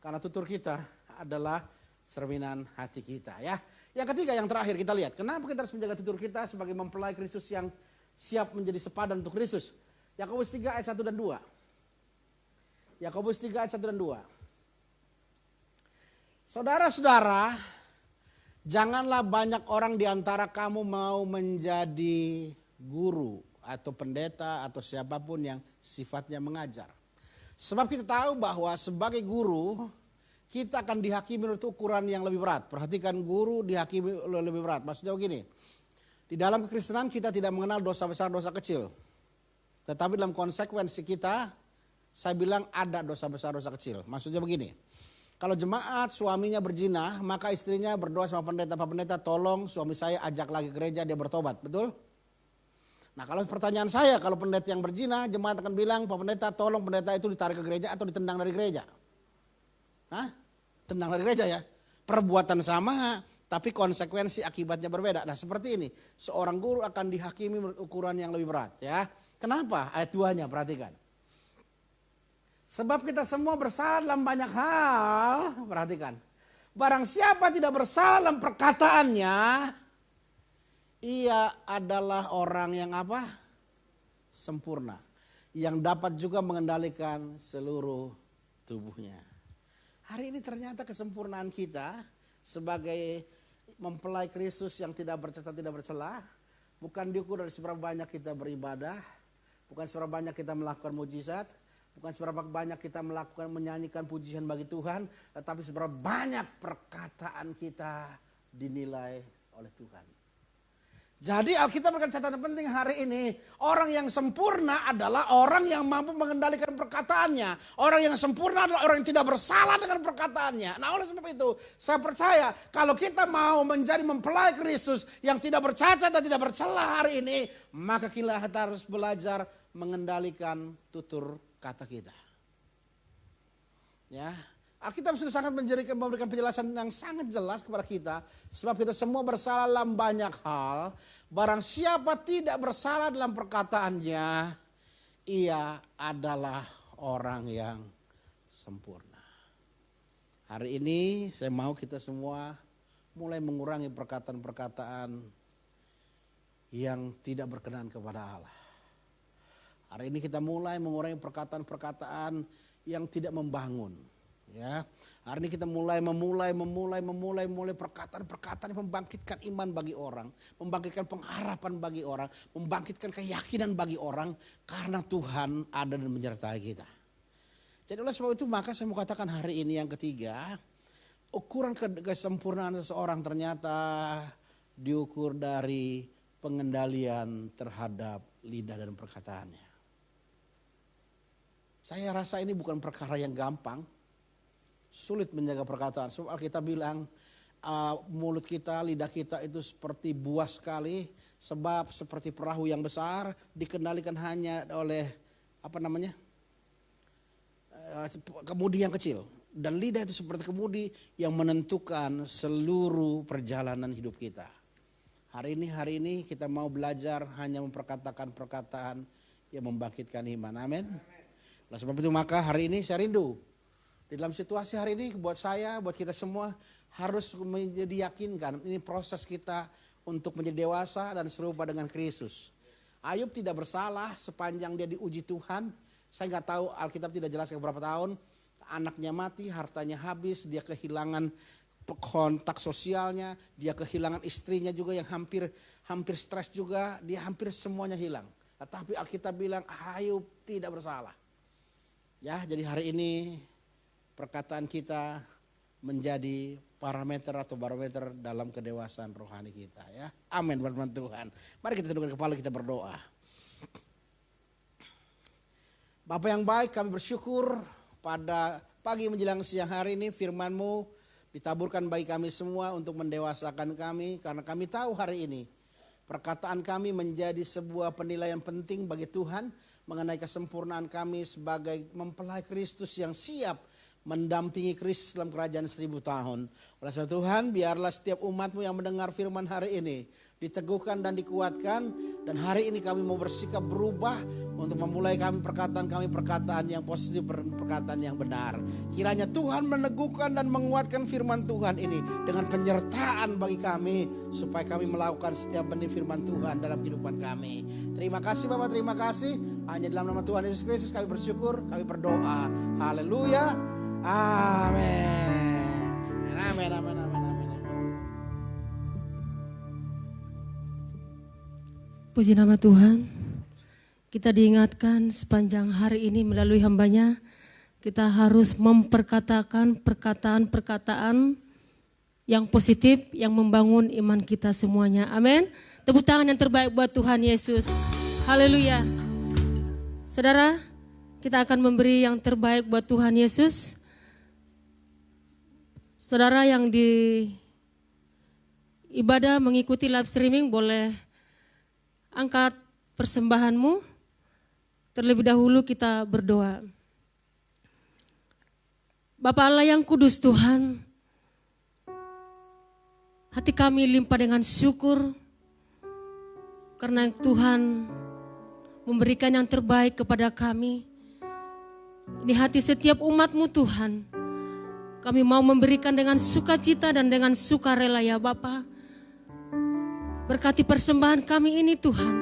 Karena tutur kita adalah cerminan hati kita ya. Yang ketiga, yang terakhir kita lihat. Kenapa kita harus menjaga tutur kita sebagai mempelai Kristus yang siap menjadi sepadan untuk Kristus. Yakobus 3 ayat 1 dan 2. Yakobus 3 ayat 1 dan 2. Saudara-saudara, janganlah banyak orang di antara kamu mau menjadi guru atau pendeta atau siapapun yang sifatnya mengajar. Sebab kita tahu bahwa sebagai guru kita akan dihakimi menurut ukuran yang lebih berat. Perhatikan, guru dihakimi lebih berat. Maksudnya begini, di dalam kekristenan kita tidak mengenal dosa besar, dosa kecil. Tetapi dalam konsekuensi kita, saya bilang ada dosa besar, dosa kecil. Maksudnya begini, kalau jemaat suaminya berzina, maka istrinya berdoa sama pendeta, Pak Pendeta tolong suami saya ajak lagi gereja, dia bertobat, betul? Nah kalau pertanyaan saya, kalau pendeta yang berzina, jemaat akan bilang, Pak Pendeta tolong pendeta itu ditarik ke gereja atau ditendang dari gereja. Hah? Tendang dari gereja ya? Perbuatan sama, tapi konsekuensi akibatnya berbeda. Nah seperti ini, seorang guru akan dihakimi menurut ukuran yang lebih berat ya. Kenapa? Ayat 2-nya perhatikan. Sebab kita semua bersalah dalam banyak hal. Perhatikan. Barang siapa tidak bersalah dalam perkataannya, ia adalah orang yang apa? Sempurna. Yang dapat juga mengendalikan seluruh tubuhnya. Hari ini ternyata kesempurnaan kita sebagai mempelai Kristus yang tidak bercacat, tidak bercelah. Bukan diukur dari seberapa banyak kita beribadah. Bukan seberapa banyak kita melakukan mujizat. Bukan seberapa banyak kita melakukan menyanyikan pujian bagi Tuhan, tetapi seberapa banyak perkataan kita dinilai oleh Tuhan. Jadi Alkitab berikan catatan penting hari ini. Orang yang sempurna adalah orang yang mampu mengendalikan perkataannya. Orang yang sempurna adalah orang yang tidak bersalah dengan perkataannya. Nah oleh sebab itu saya percaya kalau kita mau menjadi mempelai Kristus yang tidak bercacat dan tidak bercela hari ini, maka kita harus belajar mengendalikan tutur kata kita. Ya, Alkitab sudah sangat memberikan penjelasan yang sangat jelas kepada kita. Sebab kita semua bersalah dalam banyak hal. Barang siapa tidak bersalah dalam perkataannya, ia adalah orang yang sempurna. Hari ini saya mau kita semua mulai mengurangi perkataan-perkataan yang tidak berkenan kepada Allah. Hari ini kita mulai mengurangi perkataan-perkataan yang tidak membangun. Ya, hari ini kita mulai perkataan-perkataan yang membangkitkan iman bagi orang, membangkitkan pengharapan bagi orang, membangkitkan keyakinan bagi orang karena Tuhan ada dan menyertai kita. Jadi oleh sebab itu maka saya mau katakan hari ini yang ketiga, ukuran kesempurnaan seseorang ternyata diukur dari pengendalian terhadap lidah dan perkataannya. Saya rasa ini bukan perkara yang gampang. Sulit menjaga perkataan. Sebab Alkitab bilang mulut kita, lidah kita itu seperti buas sekali. Sebab seperti perahu yang besar dikendalikan hanya oleh kemudi yang kecil. Dan lidah itu seperti kemudi yang menentukan seluruh perjalanan hidup kita. Hari ini kita mau belajar hanya memperkatakan perkataan yang membangkitkan iman. Amin. Oleh sebab itu maka hari ini saya rindu. Di dalam situasi hari ini buat saya, buat kita semua harus menjadi yakinkan ini proses kita untuk menjadi dewasa dan serupa dengan Kristus. Ayub tidak bersalah sepanjang dia diuji Tuhan. Saya nggak tahu, Alkitab tidak jelaskan berapa tahun. Anaknya mati, hartanya habis, dia kehilangan kontak sosialnya, dia kehilangan istrinya juga yang hampir stres juga, dia hampir semuanya hilang. Tetapi Alkitab bilang Ayub tidak bersalah. Ya, jadi hari ini perkataan kita menjadi parameter atau barometer dalam kedewasaan rohani kita ya. Amin, firman Tuhan. Mari kita tundukkan kepala, kita berdoa. Bapa yang baik, kami bersyukur pada pagi menjelang siang hari ini firman-Mu ditaburkan bagi kami semua untuk mendewasakan kami. Karena kami tahu hari ini perkataan kami menjadi sebuah penilaian penting bagi Tuhan mengenai kesempurnaan kami sebagai mempelai Kristus yang siap mendampingi Kristus dalam kerajaan 1000 tahun. Oleh sebab Tuhan, biarlah setiap umat-Mu yang mendengar firman hari ini diteguhkan dan dikuatkan. Dan hari ini kami mau bersikap berubah untuk memulai perkataan yang positif, perkataan yang benar. Kiranya Tuhan meneguhkan dan menguatkan firman Tuhan ini dengan penyertaan bagi kami, supaya kami melakukan setiap benih firman Tuhan dalam kehidupan kami. Terima kasih Bapak, terima kasih. Hanya dalam nama Tuhan Yesus Kristus kami bersyukur, kami berdoa. Haleluya. Amin. Amin, amin, amin, amin, amin. Puji nama Tuhan. Kita diingatkan sepanjang hari ini melalui hamba-Nya, kita harus memperkatakan perkataan-perkataan yang positif, yang membangun iman kita semuanya. Amin. Tepuk tangan yang terbaik buat Tuhan Yesus. Haleluya. Saudara, kita akan memberi yang terbaik buat Tuhan Yesus. Saudara yang di ibadah mengikuti live streaming boleh angkat persembahanmu. Terlebih dahulu kita berdoa. Bapa Allah yang kudus Tuhan, hati kami limpah dengan syukur karena Tuhan memberikan yang terbaik kepada kami. Ini hati setiap umat-Mu Tuhan. Kami mau memberikan dengan sukacita dan dengan sukarela ya Bapa. Berkati persembahan kami ini Tuhan.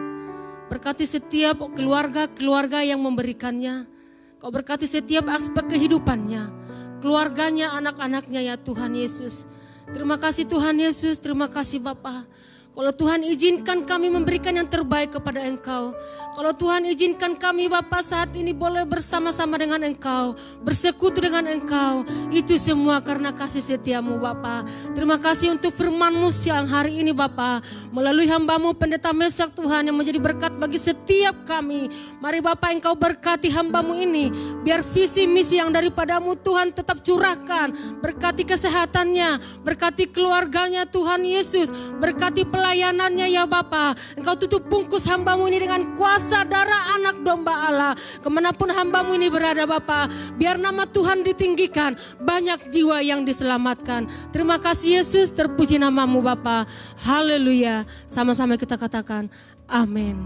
Berkati setiap keluarga-keluarga yang memberikannya. Kau berkati setiap aspek kehidupannya. Keluarganya, anak-anaknya ya Tuhan Yesus. Terima kasih Tuhan Yesus, terima kasih Bapa. Kalau Tuhan izinkan kami memberikan yang terbaik kepada Engkau. Kalau Tuhan izinkan kami Bapa saat ini boleh bersama-sama dengan Engkau. Bersekutu dengan Engkau. Itu semua karena kasih setia-Mu Bapa. Terima kasih untuk firman-Mu siang hari ini Bapa. Melalui hamba-Mu Pendeta Meshak Tuhan yang menjadi berkat bagi setiap kami. Mari Bapa Engkau berkati hamba-Mu ini. Biar visi misi yang daripada-Mu Tuhan tetap curahkan. Berkati kesehatannya. Berkati keluarganya Tuhan Yesus. Berkati pelayanannya ya Bapa. Engkau tutup bungkus hamba-Mu ini dengan kuasa darah anak domba Allah. Kemanapun hamba-Mu ini berada Bapa, biar nama Tuhan ditinggikan, banyak jiwa yang diselamatkan. Terima kasih Yesus, terpuji nama-Mu Bapa. Haleluya. Sama-sama kita katakan amin.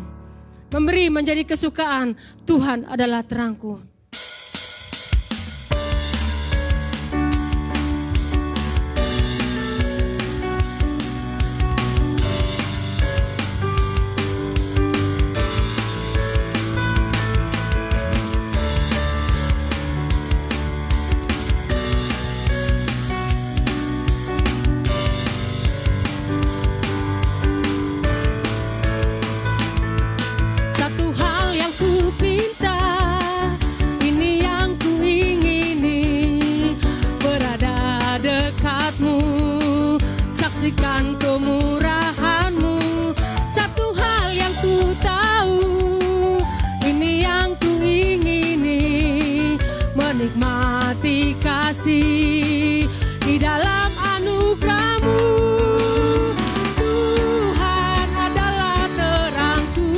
Memberi menjadi kesukaan, Tuhan adalah terangku. dekatmu, saksikan kemurahanmu. Satu hal yang ku tahu, ini yang ku ingini, menikmati kasih di dalam anugerahmu. Tuhan adalah terangku,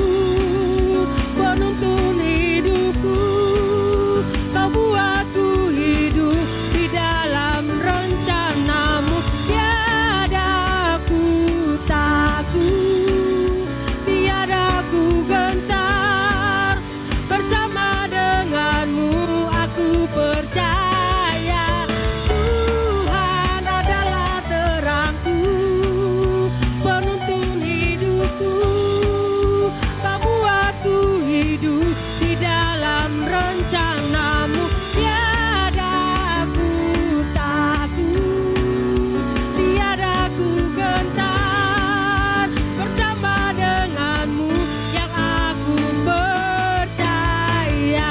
penuntun hidupku. Kau buatku hidup di dalam rencanamu. Tiada ku takut, tiada ku gentar. Bersama denganmu aku percaya. Tuhan adalah terangku, penuntun hidupku. Kau buatku hidup di dalam rencanamu. Tiada ku takut, tiada ku gentar. Bersama denganmu yang aku percaya.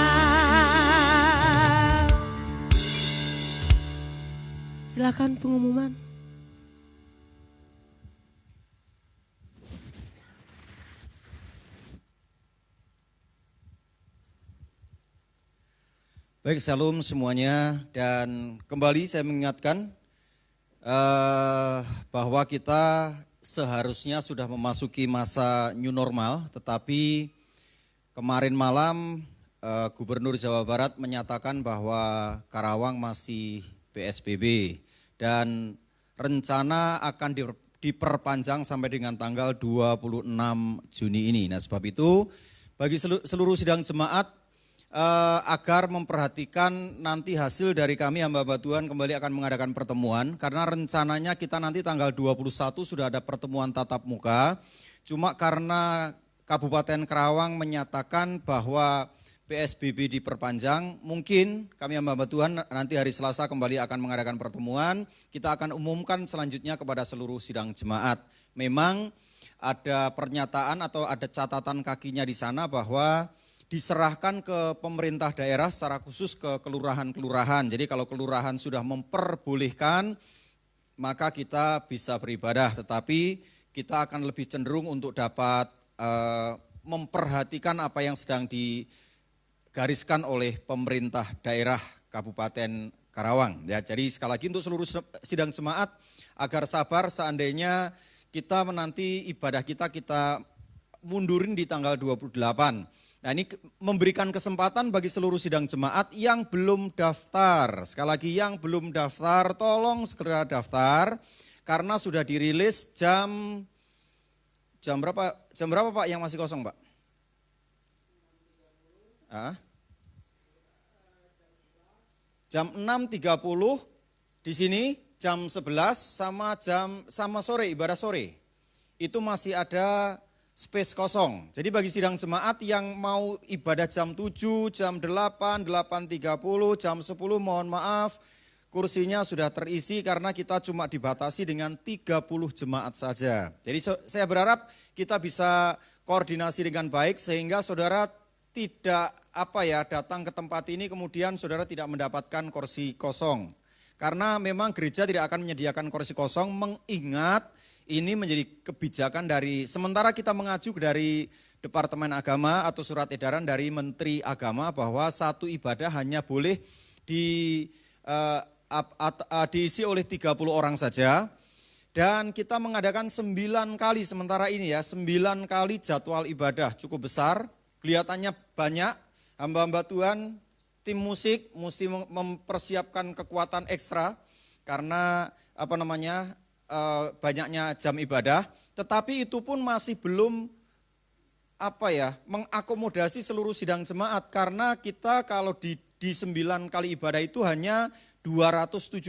Silakan pengumuman. Baik, shalom semuanya, dan kembali saya mengingatkan bahwa kita seharusnya sudah memasuki masa new normal, tetapi kemarin malam Gubernur Jawa Barat menyatakan bahwa Karawang masih PSBB dan rencana akan diperpanjang sampai dengan tanggal 26 Juni ini. Nah, sebab itu bagi seluruh sidang jemaat agar memperhatikan nanti hasil dari kami hamba-hamba Tuhan kembali akan mengadakan pertemuan, karena rencananya kita nanti tanggal 21 sudah ada pertemuan tatap muka. Cuma karena Kabupaten Karawang menyatakan bahwa PSBB diperpanjang, mungkin kami hamba-hamba Tuhan nanti hari Selasa kembali akan mengadakan pertemuan. Kita akan umumkan selanjutnya kepada seluruh sidang jemaat. Memang ada pernyataan atau ada catatan kakinya di sana bahwa diserahkan ke pemerintah daerah secara khusus ke kelurahan-kelurahan. Jadi kalau kelurahan sudah memperbolehkan, maka kita bisa beribadah. Tetapi kita akan lebih cenderung untuk dapat memperhatikan apa yang sedang digariskan oleh pemerintah daerah Kabupaten Karawang. Ya, jadi sekali lagi untuk seluruh sidang jemaat agar sabar, seandainya kita menanti ibadah kita mundurin di tanggal 28. Nah, ini memberikan kesempatan bagi seluruh sidang jemaat yang belum daftar. Sekali lagi yang belum daftar, tolong segera daftar karena sudah dirilis jam berapa? Jam berapa Pak yang masih kosong, Pak? Jam 6.30 di sini, jam 11 sama sore, ibadah sore. Itu masih ada space kosong. Jadi bagi sidang jemaat yang mau ibadah jam 7, jam 8, 8.30, jam 10 mohon maaf kursinya sudah terisi karena kita cuma dibatasi dengan 30 jemaat saja. Jadi saya berharap kita bisa koordinasi dengan baik sehingga saudara tidak datang ke tempat ini kemudian saudara tidak mendapatkan kursi kosong. Karena memang gereja tidak akan menyediakan kursi kosong, mengingat ini menjadi kebijakan dari, sementara kita mengacu dari Departemen Agama atau surat edaran dari Menteri Agama bahwa satu ibadah hanya boleh diisi oleh 30 orang saja. Dan kita mengadakan 9 kali sementara ini 9 kali jadwal ibadah cukup besar, kelihatannya banyak. Hamba-hamba Tuhan, tim musik mesti mempersiapkan kekuatan ekstra karena banyaknya jam ibadah, tetapi itu pun masih belum mengakomodasi seluruh sidang jemaat karena kita kalau di 9 kali ibadah itu hanya 270.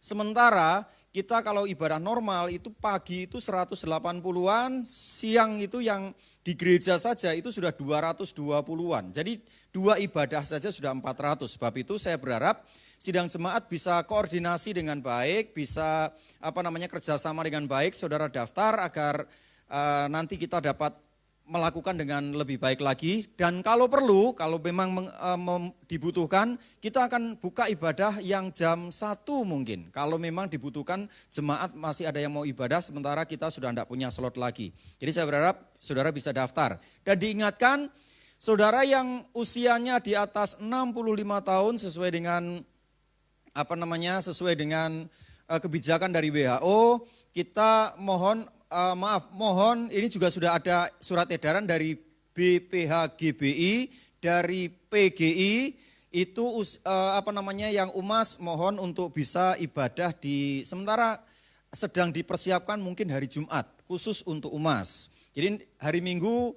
Sementara kita kalau ibadah normal itu pagi itu 180-an, siang itu yang di gereja saja itu sudah 220-an. Jadi 2 ibadah saja sudah 400. Sebab itu saya berharap sidang jemaat bisa koordinasi dengan baik, bisa kerjasama dengan baik, saudara daftar agar nanti kita dapat melakukan dengan lebih baik lagi, dan kalau perlu, kalau memang dibutuhkan, kita akan buka ibadah yang jam 1 mungkin. Kalau memang dibutuhkan, jemaat masih ada yang mau ibadah, sementara kita sudah tidak punya slot lagi. Jadi saya berharap saudara bisa daftar. Dan diingatkan, saudara yang usianya di atas 65 tahun sesuai dengan sesuai dengan kebijakan dari WHO, kita mohon ini juga sudah ada surat edaran dari BPHGBI, dari PGI, itu yang UMAS mohon untuk bisa ibadah sementara sedang dipersiapkan mungkin hari Jumat, khusus untuk UMAS. Jadi hari Minggu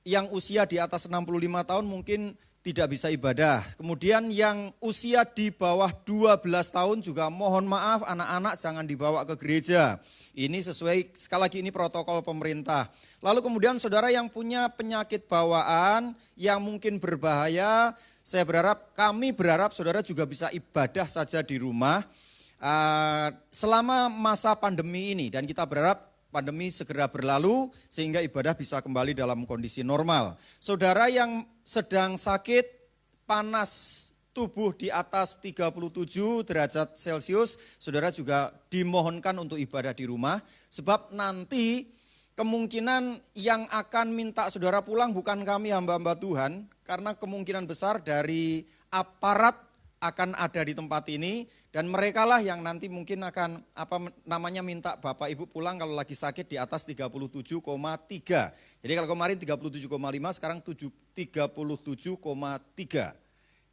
yang usia di atas 65 tahun mungkin tidak bisa ibadah. Kemudian yang usia di bawah 12 tahun juga mohon maaf, anak-anak jangan dibawa ke gereja. Ini sesuai, sekali lagi ini protokol pemerintah. Lalu kemudian saudara yang punya penyakit bawaan yang mungkin berbahaya, kami berharap saudara juga bisa ibadah saja di rumah selama masa pandemi ini. Dan kita berharap pandemi segera berlalu sehingga ibadah bisa kembali dalam kondisi normal. Saudara yang sedang sakit, panas tubuh di atas 37 derajat Celcius, saudara juga dimohonkan untuk ibadah di rumah. Sebab nanti kemungkinan yang akan minta saudara pulang bukan kami hamba-hamba Tuhan, karena kemungkinan besar dari aparat akan ada di tempat ini, dan merekalah yang nanti mungkin akan minta Bapak Ibu pulang kalau lagi sakit di atas 37,3. Jadi kalau kemarin 37,5, sekarang 37,3.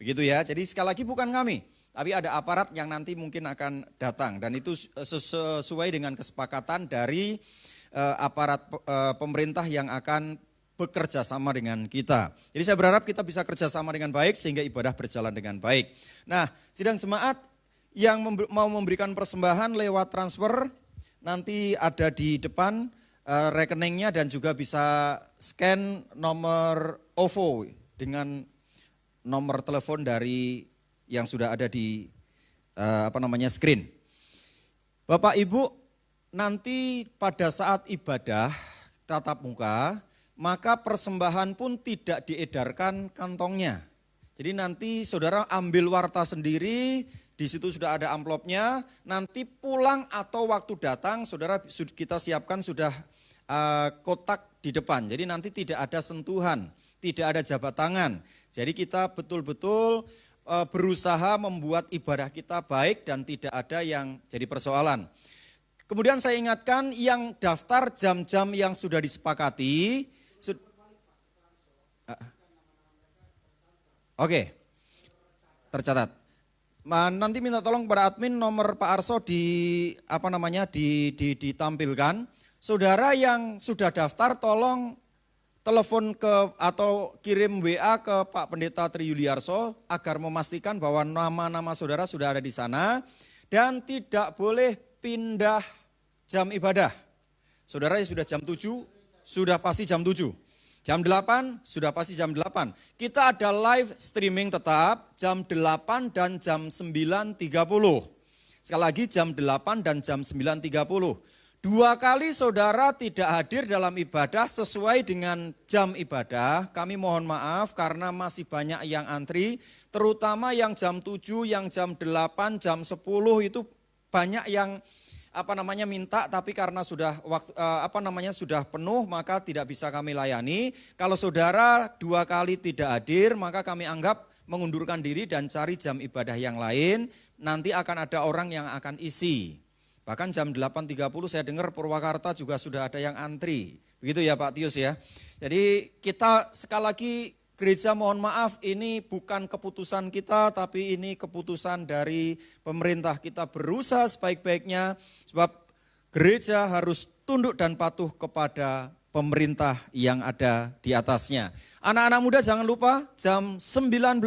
Begitu ya. Jadi sekali lagi bukan kami, tapi ada aparat yang nanti mungkin akan datang, dan itu sesuai dengan kesepakatan dari aparat pemerintah yang akan bekerja sama dengan kita. Jadi saya berharap kita bisa kerja sama dengan baik sehingga ibadah berjalan dengan baik. Nah, sidang jemaat yang mau memberikan persembahan lewat transfer, nanti ada di depan rekeningnya, dan juga bisa scan nomor OVO dengan nomor telepon dari yang sudah ada di screen. Bapak Ibu, nanti pada saat ibadah tatap muka, maka persembahan pun tidak diedarkan kantongnya. Jadi nanti saudara ambil warta sendiri, di situ sudah ada amplopnya, nanti pulang atau waktu datang saudara kita siapkan sudah kotak di depan. Jadi nanti tidak ada sentuhan, tidak ada jabat tangan. Jadi kita betul-betul berusaha membuat ibadah kita baik dan tidak ada yang jadi persoalan. Kemudian saya ingatkan yang daftar jam-jam yang sudah disepakati. Oke, tercatat. Nanti minta tolong kepada admin nomor Pak Arso ditampilkan. Saudara yang sudah daftar tolong telepon atau kirim WA ke Pak Pendeta Tri Yuliarso agar memastikan bahwa nama-nama saudara sudah ada di sana, dan tidak boleh pindah jam ibadah. Saudara yang sudah jam 7, sudah pasti jam 7. Jam 8, sudah pasti jam 8. Kita ada live streaming tetap jam 8 dan jam 9.30. Sekali lagi jam 8 dan jam 9.30. 2 kali saudara tidak hadir dalam ibadah sesuai dengan jam ibadah, kami mohon maaf karena masih banyak yang antri, terutama yang jam 7, yang jam 8, jam 10 itu banyak yang minta, tapi karena sudah sudah penuh maka tidak bisa kami layani. Kalau saudara 2 kali tidak hadir, maka kami anggap mengundurkan diri dan cari jam ibadah yang lain, nanti akan ada orang yang akan isi. Bahkan jam 8.30 saya dengar Purwakarta juga sudah ada yang antri. Begitu ya Pak Tius ya. Jadi kita sekali lagi gereja mohon maaf, ini bukan keputusan kita, tapi ini keputusan dari pemerintah. Kita berusaha sebaik-baiknya sebab gereja harus tunduk dan patuh kepada pemerintah yang ada di atasnya. Anak-anak muda jangan lupa jam 19.00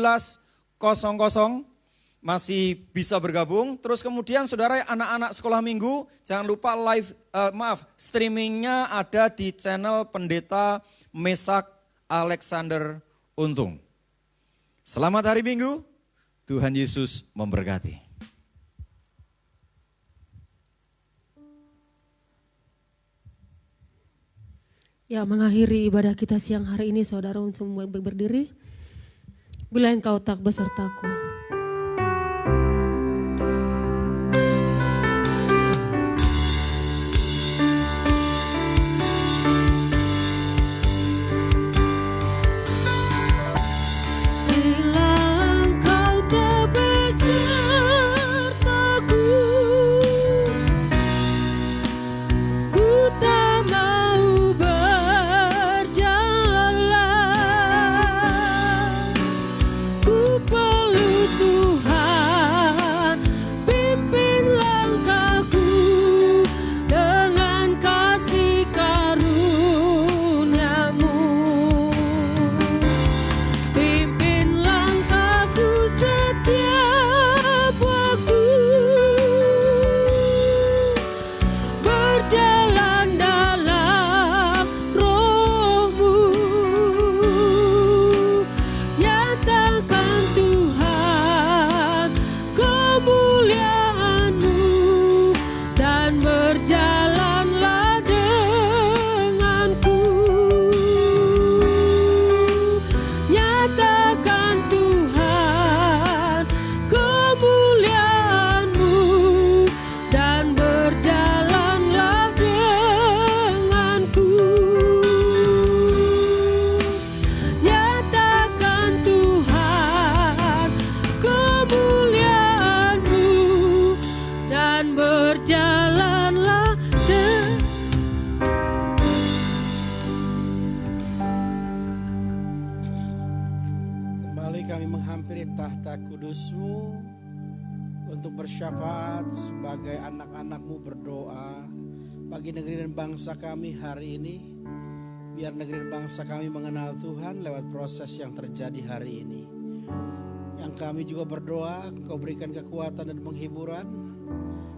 masih bisa bergabung. Terus kemudian saudara anak-anak sekolah minggu jangan lupa streamingnya ada di channel Pendeta Mesak Alexander Untung. Selamat hari Minggu, Tuhan Yesus memberkati. Ya, mengakhiri ibadah kita siang hari ini, saudara, untuk berdiri. Bila engkau tak besertaku. Bersyafaat sebagai anak-anak-Mu, berdoa bagi negeri dan bangsa kami hari ini. Biar negeri dan bangsa kami mengenal Tuhan lewat proses yang terjadi hari ini. Yang kami juga berdoa, Engkau berikan kekuatan dan penghiburan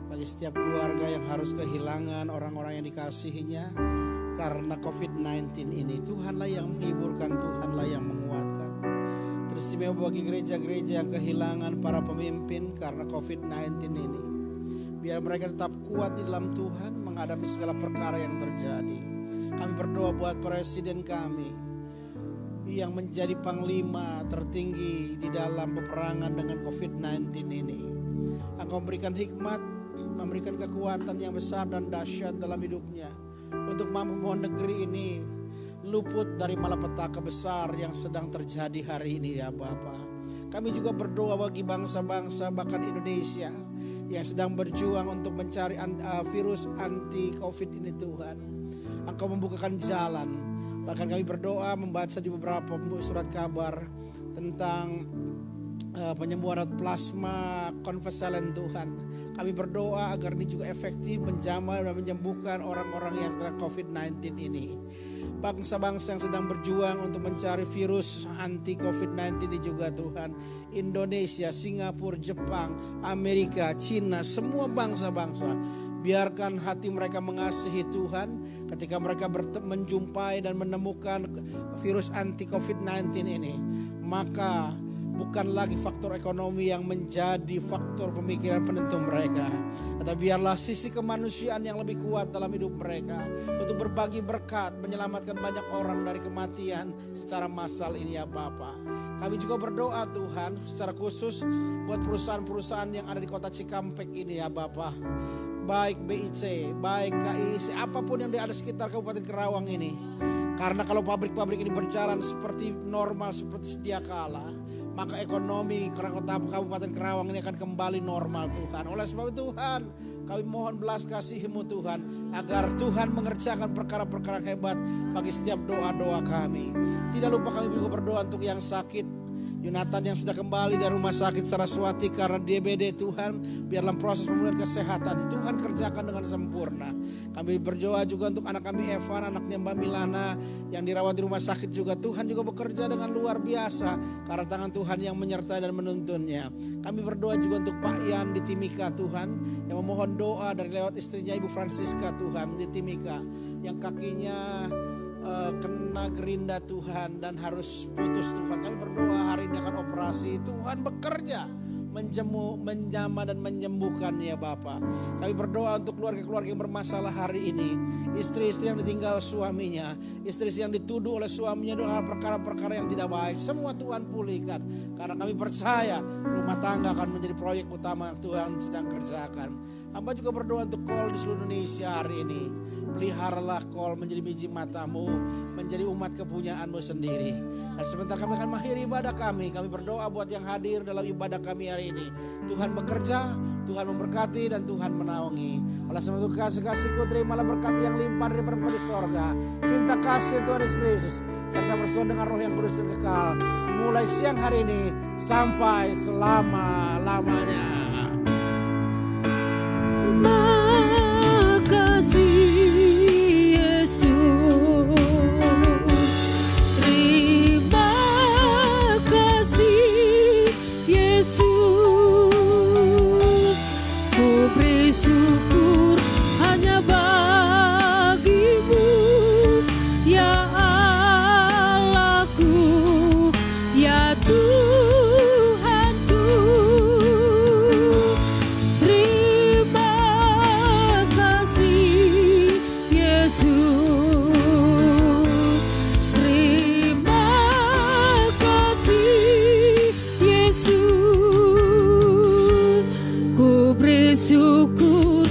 bagi setiap keluarga yang harus kehilangan orang-orang yang dikasihinya karena COVID-19 ini. Tuhanlah yang menghiburkan, Tuhanlah yang menguatkan. Teristimewa bagi gereja-gereja yang kehilangan para pemimpin karena COVID-19 ini. Biar mereka tetap kuat di dalam Tuhan menghadapi segala perkara yang terjadi. Kami berdoa buat presiden kami yang menjadi panglima tertinggi di dalam peperangan dengan COVID-19 ini. Engkau memberikan hikmat, memberikan kekuatan yang besar dan dahsyat dalam hidupnya untuk mampu membawa negeri ini luput dari malapetaka besar yang sedang terjadi hari ini ya Bapa. Kami juga berdoa bagi bangsa-bangsa bahkan Indonesia yang sedang berjuang untuk mencari virus anti COVID ini Tuhan. Engkau membukakan jalan. Bahkan kami berdoa membaca di beberapa surat kabar tentang penyembuhan plasma konvalesen Tuhan. Kami berdoa agar ini juga efektif menjamah dan menyembuhkan orang-orang yang terkena COVID-19 ini. Bangsa-bangsa yang sedang berjuang untuk mencari virus anti COVID-19 ini juga Tuhan. Indonesia, Singapura, Jepang, Amerika, Cina, semua bangsa-bangsa. Biarkan hati mereka mengasihi Tuhan ketika mereka menjumpai dan menemukan virus anti COVID-19 ini. Maka bukan lagi faktor ekonomi yang menjadi faktor pemikiran penentu mereka. Tetapi biarlah sisi kemanusiaan yang lebih kuat dalam hidup mereka. Untuk berbagi berkat, menyelamatkan banyak orang dari kematian secara massal ini ya Bapa. Kami juga berdoa Tuhan secara khusus buat perusahaan-perusahaan yang ada di kota Cikampek ini ya Bapa. Baik BIC, baik KIC, apapun yang ada sekitar Kabupaten Karawang ini. Karena kalau pabrik-pabrik ini berjalan seperti normal, seperti sedia kala, maka ekonomi Kabupaten Karawang ini akan kembali normal Tuhan. Oleh sebab itu Tuhan, kami mohon belas kasih-Mu Tuhan, agar Tuhan mengerjakan perkara-perkara hebat bagi setiap doa-doa kami. Tidak lupa kami juga berdoa untuk yang sakit, Yonatan yang sudah kembali dari rumah sakit Saraswati karena DBD Tuhan, biar dalam proses pemulihan kesehatan Tuhan kerjakan dengan sempurna. Kami berdoa juga untuk anak kami Evan, anaknya Mbak Milana yang dirawat di rumah sakit juga. Tuhan juga bekerja dengan luar biasa karena tangan Tuhan yang menyertai dan menuntunnya. Kami berdoa juga untuk Pak Ian di Timika Tuhan, yang memohon doa dari lewat istrinya Ibu Francisca Tuhan di Timika, yang kakinya kena gerinda Tuhan dan harus putus Tuhan. Kami berdoa hari ini akan operasi. Tuhan bekerja menjamah dan menyembuhkan ya Bapa. Kami berdoa untuk keluarga-keluarga yang bermasalah hari ini. Istri-istri yang ditinggal suaminya, istri-istri yang dituduh oleh suaminya dalam perkara-perkara yang tidak baik. Semua Tuhan pulihkan. Karena kami percaya rumah tangga akan menjadi proyek utama yang Tuhan sedang kerjakan. Hamba juga berdoa untuk Call di seluruh Indonesia hari ini. Peliharalah Call menjadi biji matamu, menjadi umat kepunyaanmu sendiri. Dan sebentar kami akan mengakhiri ibadah kami berdoa buat yang hadir dalam ibadah kami hari ini. Tuhan bekerja, Tuhan memberkati dan Tuhan menaungi. Oleh sebab itu kasih-kasihku terimalah berkat yang limpah dari Bapa di sorga. Cinta kasih Tuhan Yesus Kristus serta persekutuan dengan Roh yang kudus dan kekal. Mulai siang hari ini sampai selama-lamanya. Syukur hanya bagimu ya Allahku, ya Tuhanku. Terima kasih Yesus, terima kasih Yesus. Ku bersyukur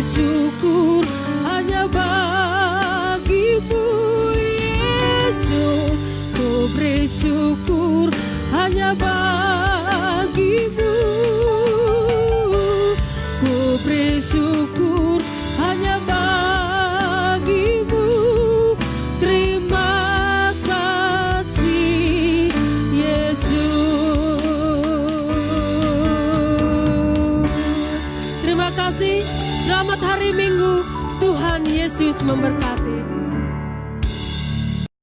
syukur hanya bagimu Yesus, ku bersyukur hanya bagimu, ku bersyukur hanya bagimu. Terima kasih Yesus. Terima kasih. Selamat hari Minggu, Tuhan Yesus memberkati.